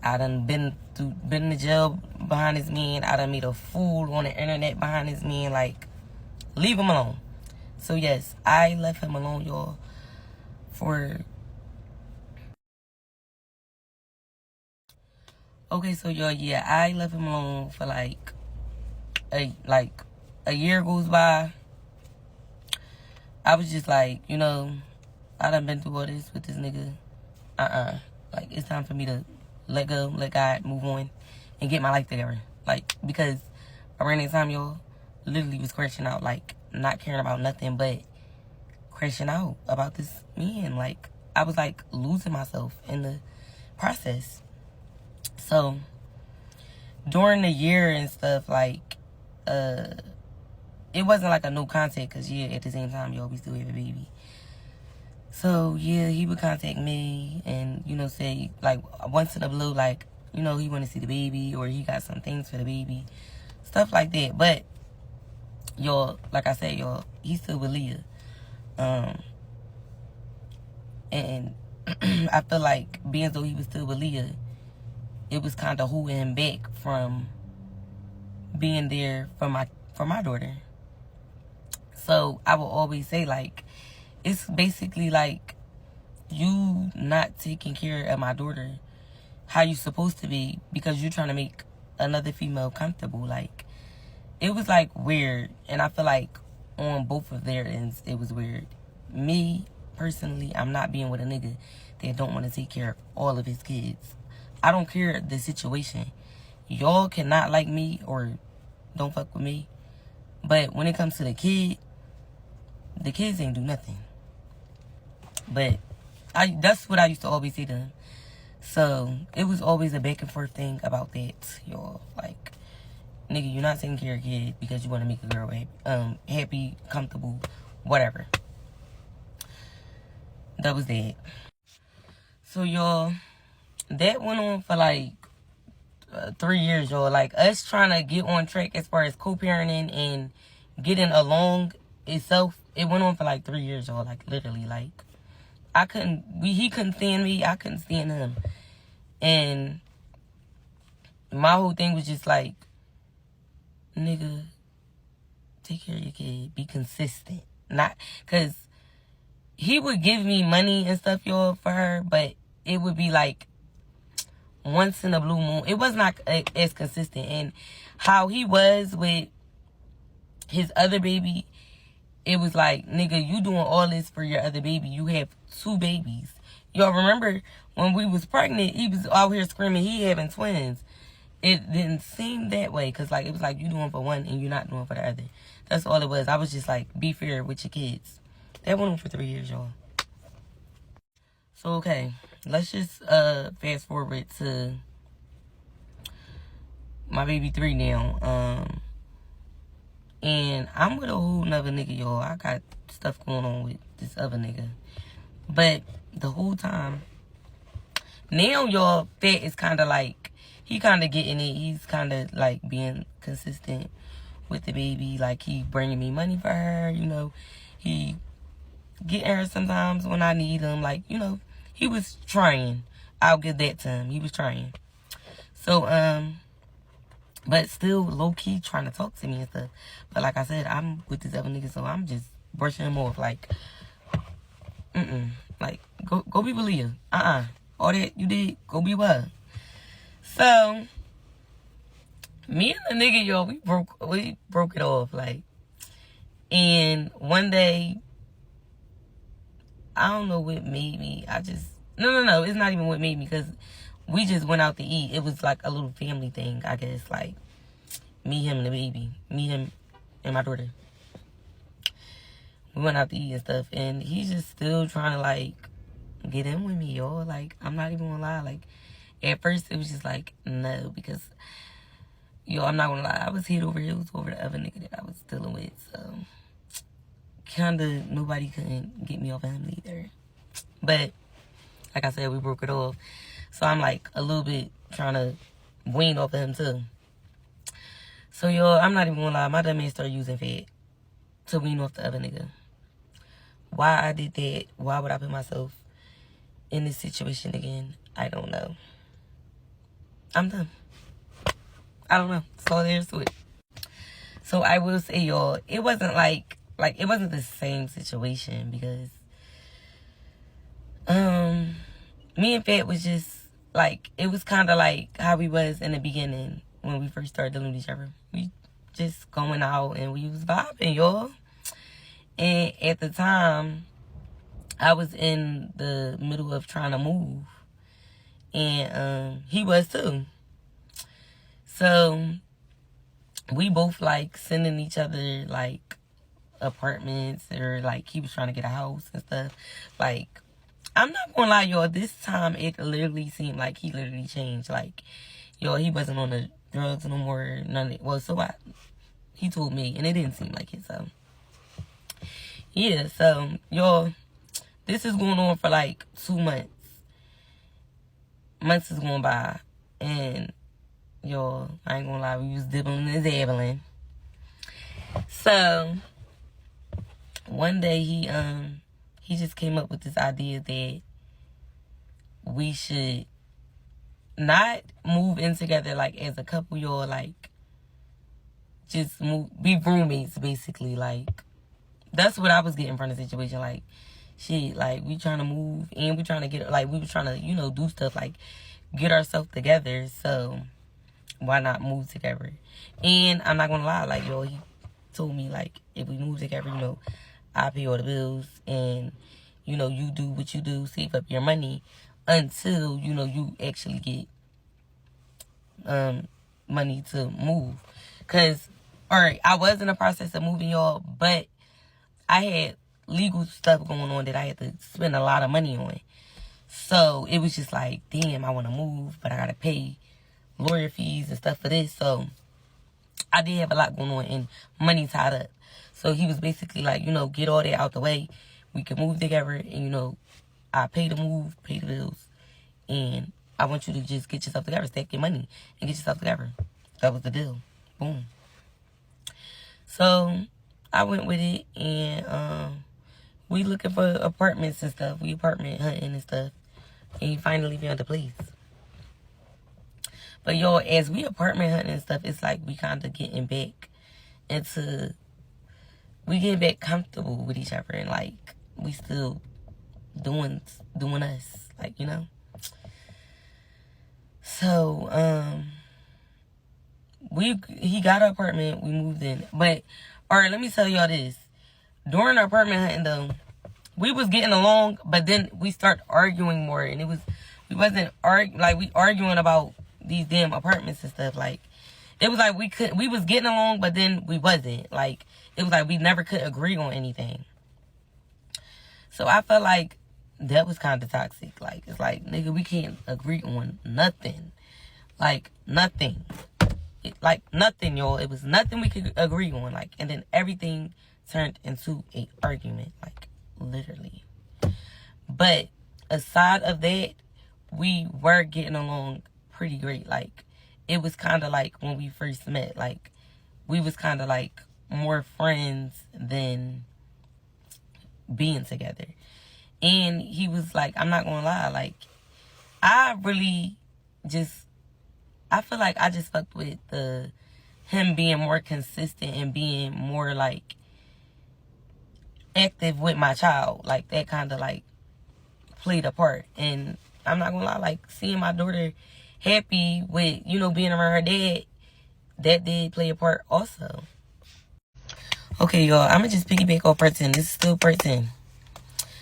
I done been in the jail behind this man. I done made a fool on the internet behind this man. Like, leave him alone. So yes, I left him alone, y'all, for... Okay, so y'all, yeah, I left him alone for like a year goes by. I was just like, you know, I done been through all this with this nigga. Like, it's time for me to let go, let God move on, and get my life together. Like, because around that time, y'all, literally was crashing out, like, not caring about nothing but crashing out about this man. Like, I was, like, losing myself in the process. So, during the year and stuff, like, it wasn't like a no contact, because, yeah, at the same time, y'all, we still have a baby. So, yeah, he would contact me and, you know, say, like, once in a blue, like, you know, he want to see the baby or he got some things for the baby. Stuff like that. But, y'all, like I said, y'all, he's still with Leah. And I feel like being as though he was still with Leah, it was kind of holding him back from being there for my daughter. So I will always say, like, it's basically like you not taking care of my daughter how you supposed to be because you're trying to make another female comfortable. Like, it was like weird, and I feel like on both of their ends it was weird. Me personally, I'm not being with a nigga that don't want to take care of all of his kids. I don't care the situation. Y'all cannot like me or don't fuck with me, but when it comes to the kids ain't do nothing. But that's what I used to always say to them. So it was always a back and forth thing about that, y'all. Like, nigga, you're not taking care of a kid because you want to make a girl happy, comfortable, whatever. That was that. So, y'all, that went on for like 3 years, y'all. Like, us trying to get on track as far as co-parenting and getting along itself, it went on for like 3 years, y'all. Like, literally, like, he couldn't stand me, I couldn't stand him. And my whole thing was just like, nigga, take care of your kid, be consistent. Not, because he would give me money and stuff, y'all, for her, but it would be like once in a blue moon. It was not as consistent. And how he was with his other baby, it was like, nigga, you doing all this for your other baby. You have 2 babies. Y'all remember when we was pregnant, he was out here screaming he having twins. It didn't seem that way, because, like, it was like you doing for one and you're not doing for the other. That's all it was. I was just like, be fair with your kids. That went on for 3 years, y'all. So, okay, let's just fast forward to my baby 3 now. And I'm with a whole nother nigga, y'all. I got stuff going on with this other nigga. But the whole time, now, y'all, Fat is kind of like, he kind of getting it. He's kind of like being consistent with the baby. Like, he bringing me money for her, you know. He getting her sometimes when I need him. Like, you know, he was trying. I'll give that to him. He was trying. So, but still low-key trying to talk to me and stuff. But like I said, I'm with this other nigga, so I'm just brushing him off. Like, like, go be with Leah. All that you did, go be with her. So, me and the nigga, y'all, we broke it off, like. And one day, I don't know what made me. No, it's not even what made me, because we just went out to eat. It was like a little family thing, I guess, like me, him, and the baby. Me, him, and my daughter. We went out to eat and stuff, and he's just still trying to, like, get in with me, y'all. Like, I'm not even gonna lie, like, At first, it was just like, no, because, yo, I'm not gonna lie, I was head over heels over the other nigga that I was dealing with, so kinda nobody couldn't get me off of him either. But, like I said, we broke it off. So I'm like a little bit trying to wean off of him too. So, yo, I'm not even gonna lie, my dumb ass started using Fed to wean off the other nigga. Why I did that, why would I put myself in this situation again? I don't know. I'm done. I don't know. That's all there is to it. So I will say, y'all, it wasn't like it wasn't the same situation because me and Fat was just like, it was kind of like how we was in the beginning when we first started dealing with each other. We just going out and we was vibing, y'all. And at the time, I was in the middle of trying to move. And he was too. So we both like sending each other like apartments, or like he was trying to get a house and stuff. Like, I'm not gonna lie, y'all, this time it literally seemed like he literally changed. Like, y'all, he wasn't on the drugs no more, none of it. Well, so he told me, and it didn't seem like it. So yeah, so y'all, this is going on for like 2 months. Months is going by, and y'all, I ain't gonna lie, we was dibbling and dabbling. So one day he just came up with this idea that we should not move in together like as a couple, y'all, like just be roommates basically. Like, that's what I was getting from the situation. Like, shit, like, we trying to move and we trying to get, like, we were trying to, you know, do stuff, like, get ourselves together. So why not move together? And I'm not gonna lie, like, yo, he told me, like, if we move together, you know, I pay all the bills, and, you know, you do what you do, save up your money until, you know, you actually get money to move. Because, all right, I was in the process of moving, y'all, but I had legal stuff going on that I had to spend a lot of money on. So it was just like, damn, I want to move, but I got to pay lawyer fees and stuff for this. So I did have a lot going on and money tied up. So he was basically like, you know, get all that out the way. We can move together, and, you know, I pay the move, pay the bills, and I want you to just get yourself together, stack your money, and get yourself together. That was the deal. Boom. So I went with it, and we looking for apartments and stuff. We apartment hunting and stuff. And he finally found a place. But, y'all, as we apartment hunting and stuff, it's like we kind of getting back into, we getting back comfortable with each other. And, like, we still doing us. Like, you know. So, he got an apartment. We moved in. But, all right, let me tell y'all this. During our apartment hunting, though, we was getting along, but then we start arguing more, and we wasn't arguing about these damn apartments and stuff. Like, it was like we was getting along, but then we wasn't. Like, it was like we never could agree on anything. So I felt like that was kind of toxic. Like, it's like, nigga, we can't agree on nothing. Like, nothing. Like, nothing, y'all. It was nothing we could agree on. Like, and then everything turned into an argument. Like, literally. But aside of that, we were getting along pretty great. Like, it was kind of like when we first met. Like, we was kind of like more friends than being together. And he was like, I'm not gonna lie, like, I feel like I just fucked with him being more consistent and being more like active with my child. Like, that kind of like played a part. And I'm not gonna lie, like, seeing my daughter happy with, you know, being around her dad, that did play a part also. Okay, y'all, I'm gonna just piggyback off part 10. This is still part 10.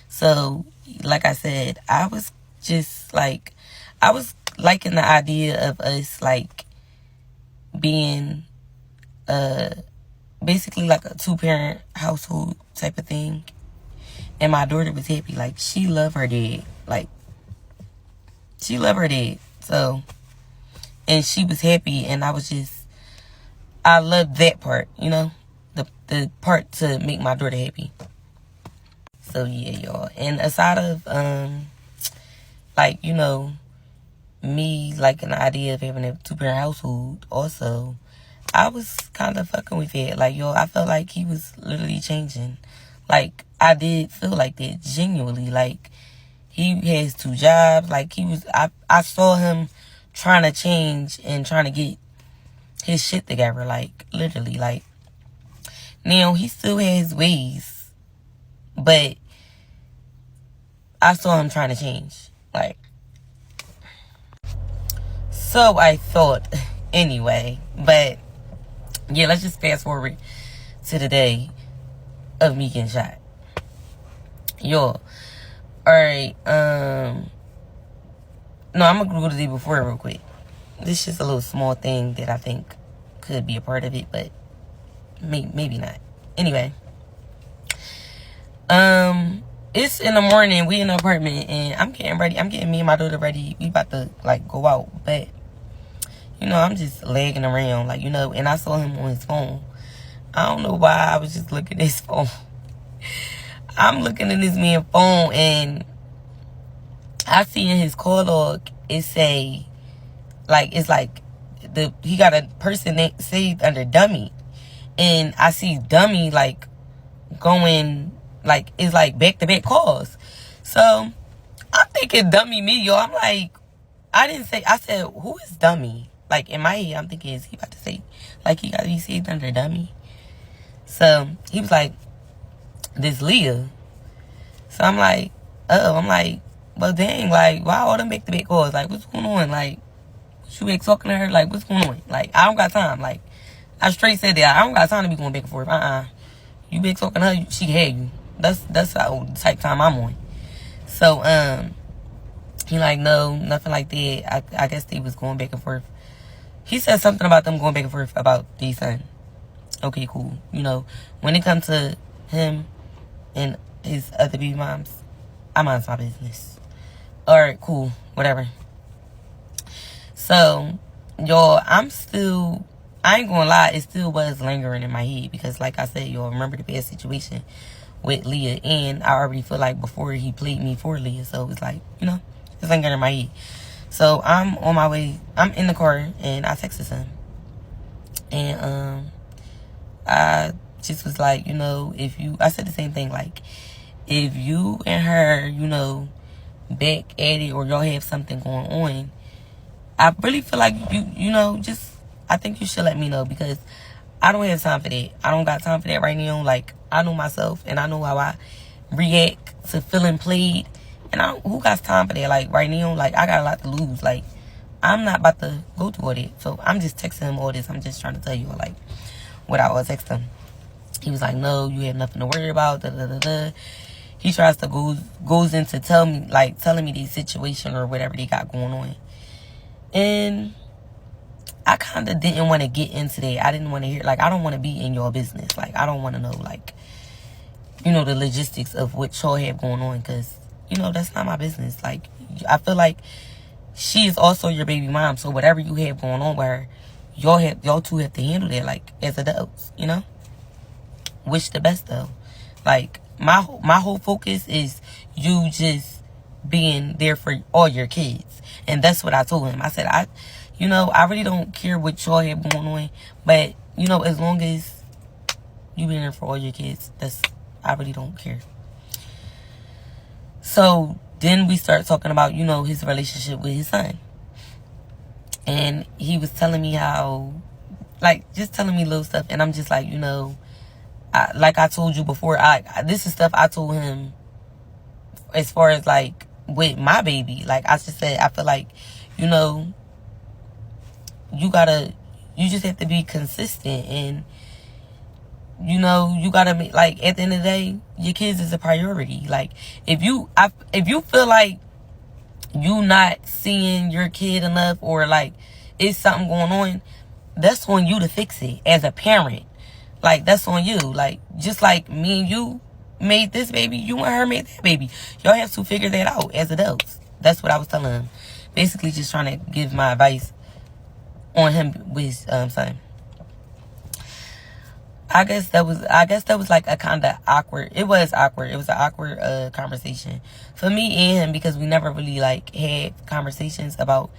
So, like I said, I was liking the idea of us, like, being basically like a 2-parent household type of thing. And my daughter was happy. Like, she loved her dad. Like, she loved her dad. So, and she was happy, and I loved that part, you know, the part to make my daughter happy. So yeah, y'all. And aside of like, you know, me liking the idea of having a 2-parent household, also I was kind of fucking with it. Like, yo, I felt like he was literally changing. Like, I did feel like that, genuinely. Like, he has 2 jobs. Like, I saw him trying to change and trying to get his shit together. Like, literally. Like, now he still has ways, but I saw him trying to change. Like, so I thought, anyway. But yeah, let's just fast forward to the day of me getting shot. Yo, alright, no, I'm gonna go to the day before real quick. This is just a little small thing that I think could be a part of it, but maybe not. Anyway, it's in the morning, we in the apartment, and I'm getting ready, I'm getting me and my daughter ready, we about to, like, go out, but, you know, I'm just lagging around, like, you know, and I saw him on his phone. I don't know why, I was just looking at his phone. I'm looking at this man's phone, and I see in his call log, it say, like, it's like, he got a person that saved under dummy. And I see dummy, like, going, like, it's like back-to-back calls. So, I'm thinking dummy me, yo. I'm like, I said, who is dummy? Like, in my head, I'm thinking, is he about to say, like, he saved under dummy? So, he was like, this Leah. So, I'm like, I'm like, well, dang, like, why all them back-to-back calls? Like, what's going on? Like, you ain't talking to her? Like, what's going on? Like, I don't got time. Like, I straight said that. I don't got time to be going back and forth. You been talking to her, she can have you. That's how type time I'm on. So, he like, no, nothing like that. I guess they was going back and forth. He said something about them going back and forth about their son. Okay, cool. You know, when it comes to him and his other baby moms, I mind my business. Alright, cool. Whatever. So, y'all, I ain't gonna lie, it still was lingering in my head. Because, like I said, y'all, remember the past situation with Leah. And I already feel like before he played me for Leah. So, it's like, you know, it's lingering in my head. So, I'm on my way. I'm in the car, and I texted him. And, I just was like, you know, I said the same thing, like, if you and her, you know, back at it, or y'all have something going on, I really feel like you know, I think you should let me know, because I don't have time for that. I don't got time for that right now. Like, I know myself, and I know how I react to feeling played, and who got time for that? Like, right now, like, I got a lot to lose. Like, I'm not about to go through all that. So I'm just texting him all this. I'm just trying to tell you, like, what I was texting him. He was like, no, you have nothing to worry about, da da da da. He tries to goes into telling me the situation or whatever they got going on. And I kind of didn't want to get into that. I didn't want to hear, like, I don't want to be in your business. Like, I don't want to know, like, you know, the logistics of what y'all have going on. Because, you know, that's not my business. Like, I feel like she is also your baby mom. So whatever you have going on with her, y'all two have to handle that, like, as adults, you know? Wish the best, though. Like, my whole focus is you just being there for all your kids. And that's what I told him. I said, I really don't care what y'all have going on. But, you know, as long as you being there for all your kids, I really don't care. So, then we start talking about, you know, his relationship with his son. And he was telling me how, like, just telling me little stuff. And I'm just like, you know, like I told you before, this is stuff I told him as far as, like, with my baby. Like, I just said, I feel like, you know, you just have to be consistent. And, you know, you gotta make, like, at the end of the day, your kids is a priority. Like, if you feel like you not seeing your kid enough, or, like, it's something going on, that's on you to fix it as a parent. Like, that's on you. Like, just like me and you made this baby, you and her made that baby. Y'all have to figure that out as adults. That's what I was telling him. basically just trying to give my advice on him with his son. I guess that was like a kind of awkward. It was awkward. It was an awkward conversation for me and him, because we never really like had conversations about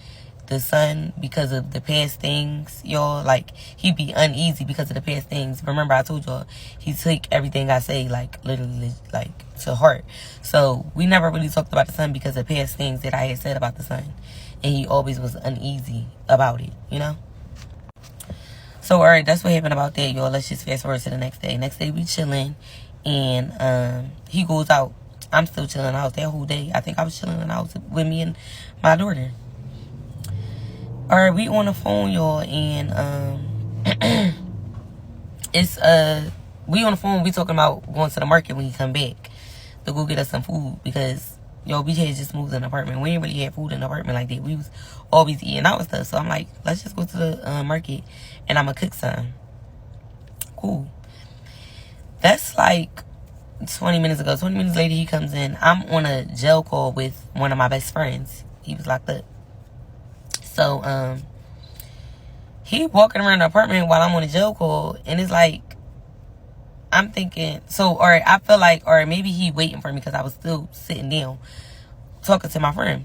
the son because of the past things, y'all. Like, he'd be uneasy because of the past things. Remember, I told y'all he took everything I say like literally like to heart. So we never really talked about the son because of past things that I had said about the son, and he always was uneasy about it, you know. So, all right, that's what happened about that, y'all. Let's just fast forward to the next day. Next day, we chilling, and he goes out. I'm still chilling out that whole day. I think I was chilling in the house with me and my daughter. All right, we on the phone, y'all, and we on the phone. We talking about going to the market when he come back to go get us some food, because yo, we had just moved in an apartment. We ain't really had food in an apartment like that. We was always eating out and stuff. So I'm like, let's just go to the market, and I'm gonna cook some. Cool. That's like 20 minutes ago. 20 minutes later, he comes in. I'm on a jail call with one of my best friends. He was locked up. So he walking around the apartment while I'm on a jail call, and it's like, I'm thinking, so, all right, I feel like, all right, maybe he waiting for me because I was still sitting down talking to my friend.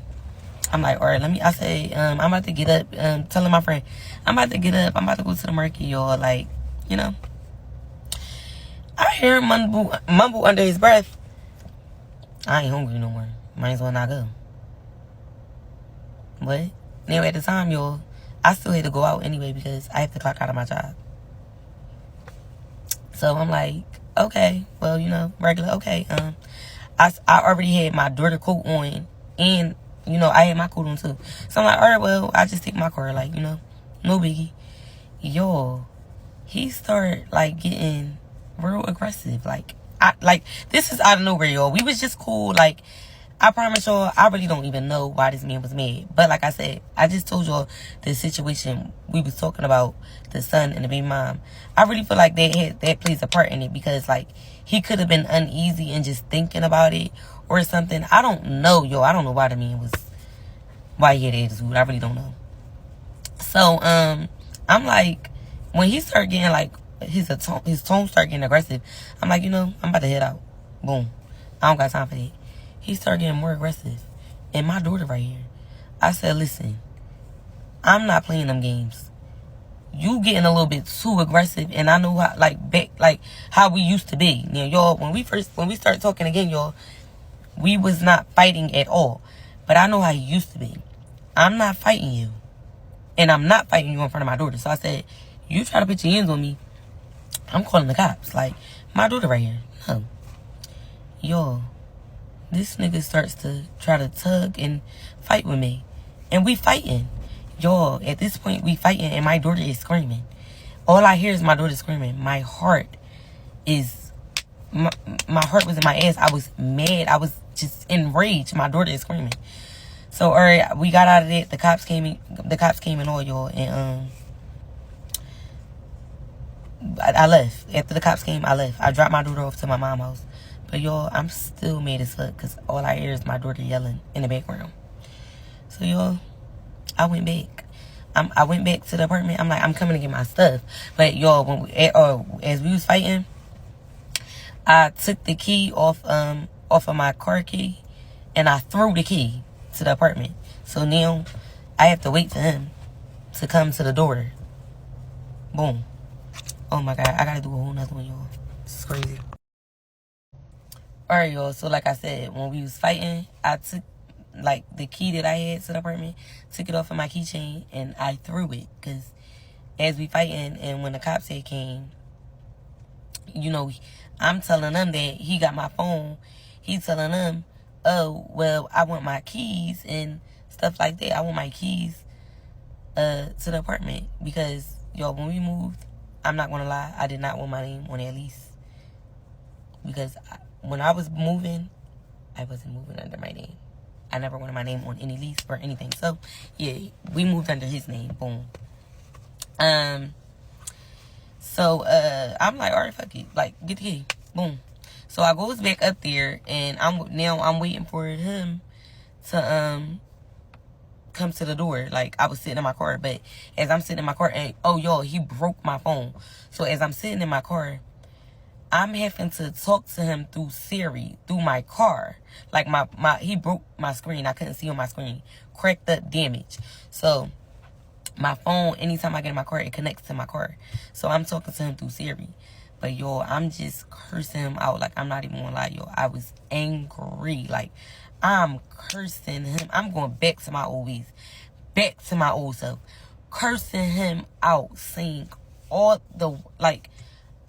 I'm like, all right, I say, I'm about to get up, telling my friend, I'm about to get up, I'm about to go to the market, y'all, like, you know. I hear him mumble under his breath, I ain't hungry no more, might as well not go. But, anyway, at the time, y'all, I still had to go out anyway because I have to clock out of my job. So I'm like, okay, well, you know, regular, okay. I already had my daughter coat on, and, you know, I had my coat on too. So I'm like, all right, well, I just take my car, like, you know, no biggie. Yo, he started, like, getting real aggressive. Like, this is out of nowhere, y'all. We was just cool, like, I promise y'all, I really don't even know why this man was mad. But like I said, I just told y'all the situation we was talking about, the son and the baby mom. I really feel like that plays a part in it, because like he could have been uneasy and just thinking about it or something. I don't know, yo. I don't know why the man why he had attitude. I really don't know. So I'm like, when he started getting like his tone started getting aggressive, I'm like, you know, I'm about to head out. Boom. I don't got time for that. He started getting more aggressive. And my daughter right here. I said, listen, I'm not playing them games. You getting a little bit too aggressive, and I know how, like how we used to be. You know, y'all, when we started talking again, y'all, we was not fighting at all. But I know how he used to be. I'm not fighting you. And I'm not fighting you in front of my daughter. So I said, you try to put your hands on me, I'm calling the cops. Like, my daughter right here. No. Y'all, this nigga starts to try to tug and fight with me. And we fighting. Y'all, at this point, we fighting, and my daughter is screaming. All I hear is my daughter screaming. My heart was in my ass. I was mad. I was just enraged. My daughter is screaming. So, all right, we got out of it. The cops came in all, y'all. And I left. After the cops came, I left. I dropped my daughter off to my mom's house. But, y'all, I'm still mad as fuck because all I hear is my daughter yelling in the background. So, y'all, I went back. I went back to the apartment. I'm like, I'm coming to get my stuff. But, y'all, as we was fighting, I took the key off of my car key, and I threw the key to the apartment. So now I have to wait for him to come to the door. Boom. Oh, my God. I got to do a whole nother one, y'all. This is crazy. Alright, y'all, so like I said, when we was fighting, I took, like, the key that I had to the apartment, took it off of my keychain, and I threw it, because as we fighting, and when the cops had came, you know, I'm telling them that he got my phone, he's telling them, oh, well, I want my keys, and stuff like that. I want my keys, to the apartment, because, y'all, when we moved, I'm not gonna lie, I did not want my name on that lease, because when I was moving, I wasn't moving under my name. I never wanted my name on any lease or anything. So, yeah, we moved under his name. Boom. So, I'm like, all right, fuck it. Like, get the key. Boom. So, I goes back up there, and I'm waiting for him to, come to the door. Like, I was sitting in my car. But as I'm sitting in my car, and oh, y'all, he broke my phone. So as I'm sitting in my car, I'm having to talk to him through Siri, through my car. Like, he broke my screen. I couldn't see on my screen. Cracked up, damage. So my phone, anytime I get in my car, it connects to my car. So I'm talking to him through Siri. But, y'all, I'm just cursing him out. Like, I'm not even gonna lie, y'all. I was angry. Like, I'm cursing him. I'm going back to my old ways. Back to my old self. Cursing him out. Saying all the, like,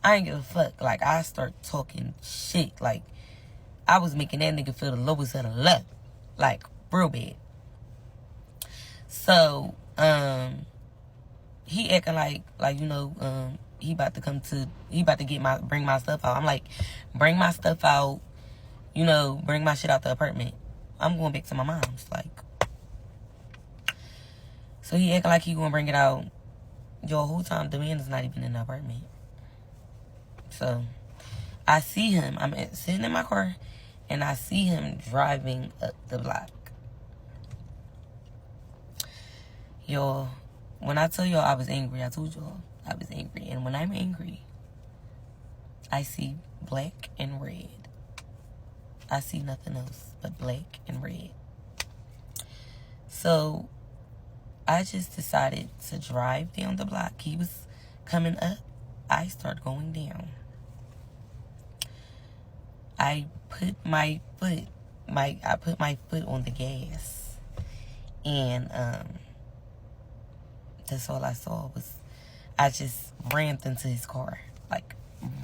I ain't give a fuck. Like, I start talking shit. Like, I was making that nigga feel the lowest of the left. Like, real bad. So, he acting like, you know, he about to bring my stuff out. I'm like, bring my stuff out, you know, bring my shit out the apartment. I'm going back to my mom's, like. So he acting like he gonna bring it out. Yo, whole time, the man is not even in the apartment. So, I see him. I'm sitting in my car, and I see him driving up the block. Y'all, when I tell y'all I was angry, I told y'all I was angry. And when I'm angry, I see black and red. I see nothing else but black and red. So, I just decided to drive down the block. He was coming up. I start going down. I put my foot on the gas. And that's all I saw was I just rammed into his car. Like,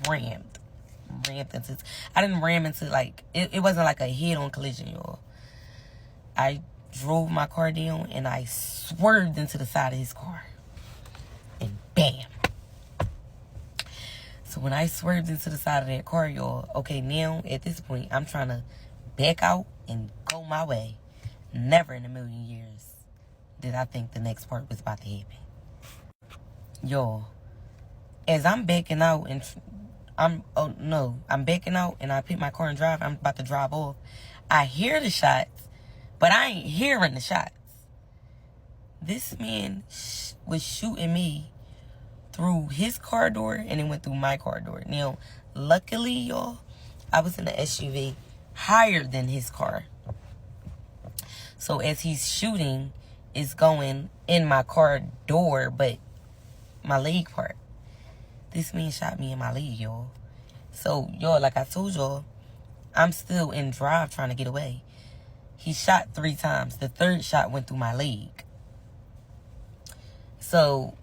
rammed into his, I didn't ram into, like, it wasn't like a head-on collision, y'all. I drove my car down and I swerved into the side of his car. And bam. So when I swerved into the side of that car, y'all, okay, now at this point, I'm trying to back out and go my way. Never in a million years did I think the next part was about to happen. Y'all, as I'm backing out and I'm backing out and I pick my car and drive. I'm about to drive off. I hear the shots, but I ain't hearing the shots. This man was shooting me through his car door and it went through my car door. Now, luckily, y'all, I was in an SUV higher than his car. So as he's shooting, it's going in my car door, but my leg part. This man shot me in my leg, y'all. So, y'all, like I told y'all, I'm still in drive trying to get away. He shot 3 times. The third shot went through my leg. So,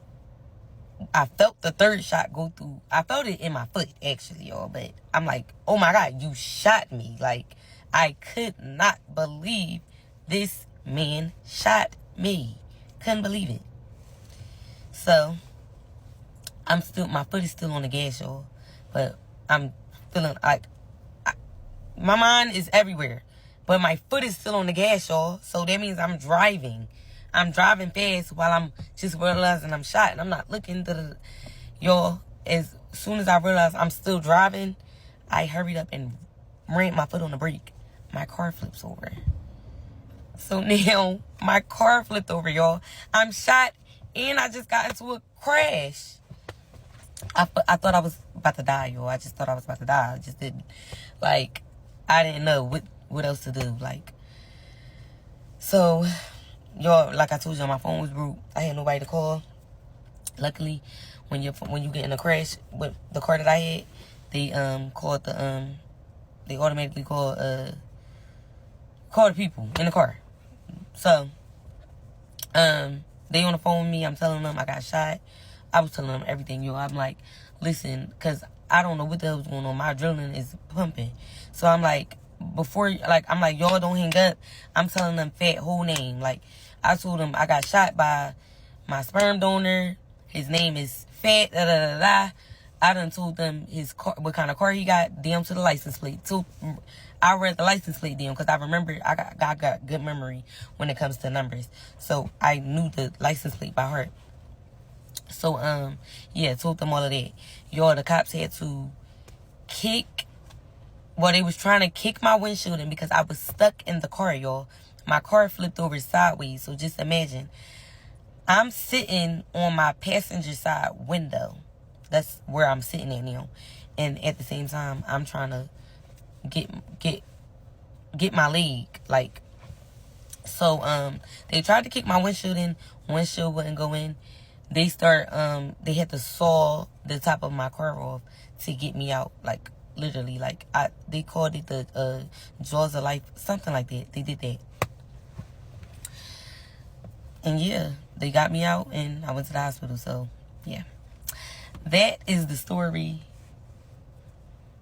I felt the third shot go through. I felt it in my foot, actually, y'all. But I'm like, oh, my God, you shot me. Like, I could not believe this man shot me. Couldn't believe it. So, my foot is still on the gas, y'all. But I'm feeling like, my mind is everywhere. But my foot is still on the gas, y'all. So that means I'm driving. I'm driving fast while I'm just realizing I'm shot. And I'm not looking to y'all. As soon as I realized I'm still driving, I hurried up and rammed my foot on the brake. My car flips over. So now, my car flipped over, y'all. I'm shot and I just got into a crash. I thought I was about to die, y'all. I just thought I was about to die. I just didn't. Like, I didn't know what else to do. Like, so, y'all, like I told y'all, my phone was broke. I had nobody to call. Luckily, when you get in a crash with the car that I had, they they automatically call the people in the car. So, they on the phone with me. I'm telling them I got shot. I was telling them everything, yo. I'm like, listen, because I don't know what the hell's going on. My adrenaline is pumping. So I'm like, y'all don't hang up. I'm telling them fat whole name. Like, I told them I got shot by my sperm donor. His name is Fat, da-da-da-da. I done told them his car, what kind of car he got, down to the license plate. So I read the license plate down because I remember I got good memory when it comes to numbers. So I knew the license plate by heart. So, yeah, told them all of that. Y'all, the cops had to they was trying to kick my windshield in because I was stuck in the car, y'all. my car flipped over sideways. So just imagine, I'm sitting on my passenger side window. That's where I'm sitting at now. And at the same time, I'm trying to get my leg. Like, so they tried to kick my windshield in. Windshield wouldn't go in. They had to saw the top of my car off to get me out. Like, literally, like, they called it the jaws of life, something like that. They did that. And yeah, they got me out and I went to the hospital. So yeah, that is the story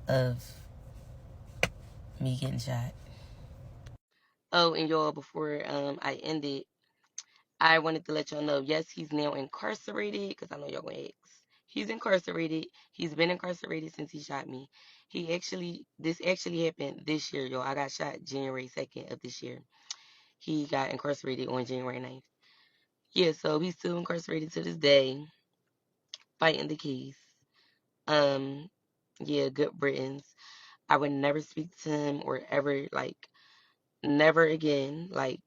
of me getting shot. Oh, and y'all, before I end it, I wanted to let y'all know, yes, he's now incarcerated, because I know y'all gonna ask. He's incarcerated. He's been incarcerated since he shot me. This actually happened this year, y'all. I got shot January 2nd of this year. He got incarcerated on January 9th. Yeah, so he's still incarcerated to this day, fighting the case. Yeah, good Britons. I would never speak to him or ever, like, never again. Like,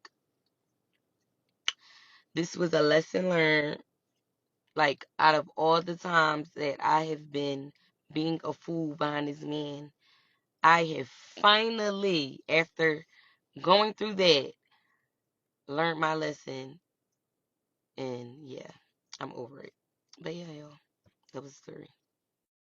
this was a lesson learned. Like, out of all the times that I have been being a fool behind this man, I have finally, after going through that, learned my lesson. And yeah, I'm over it. But yeah, y'all, that was the story.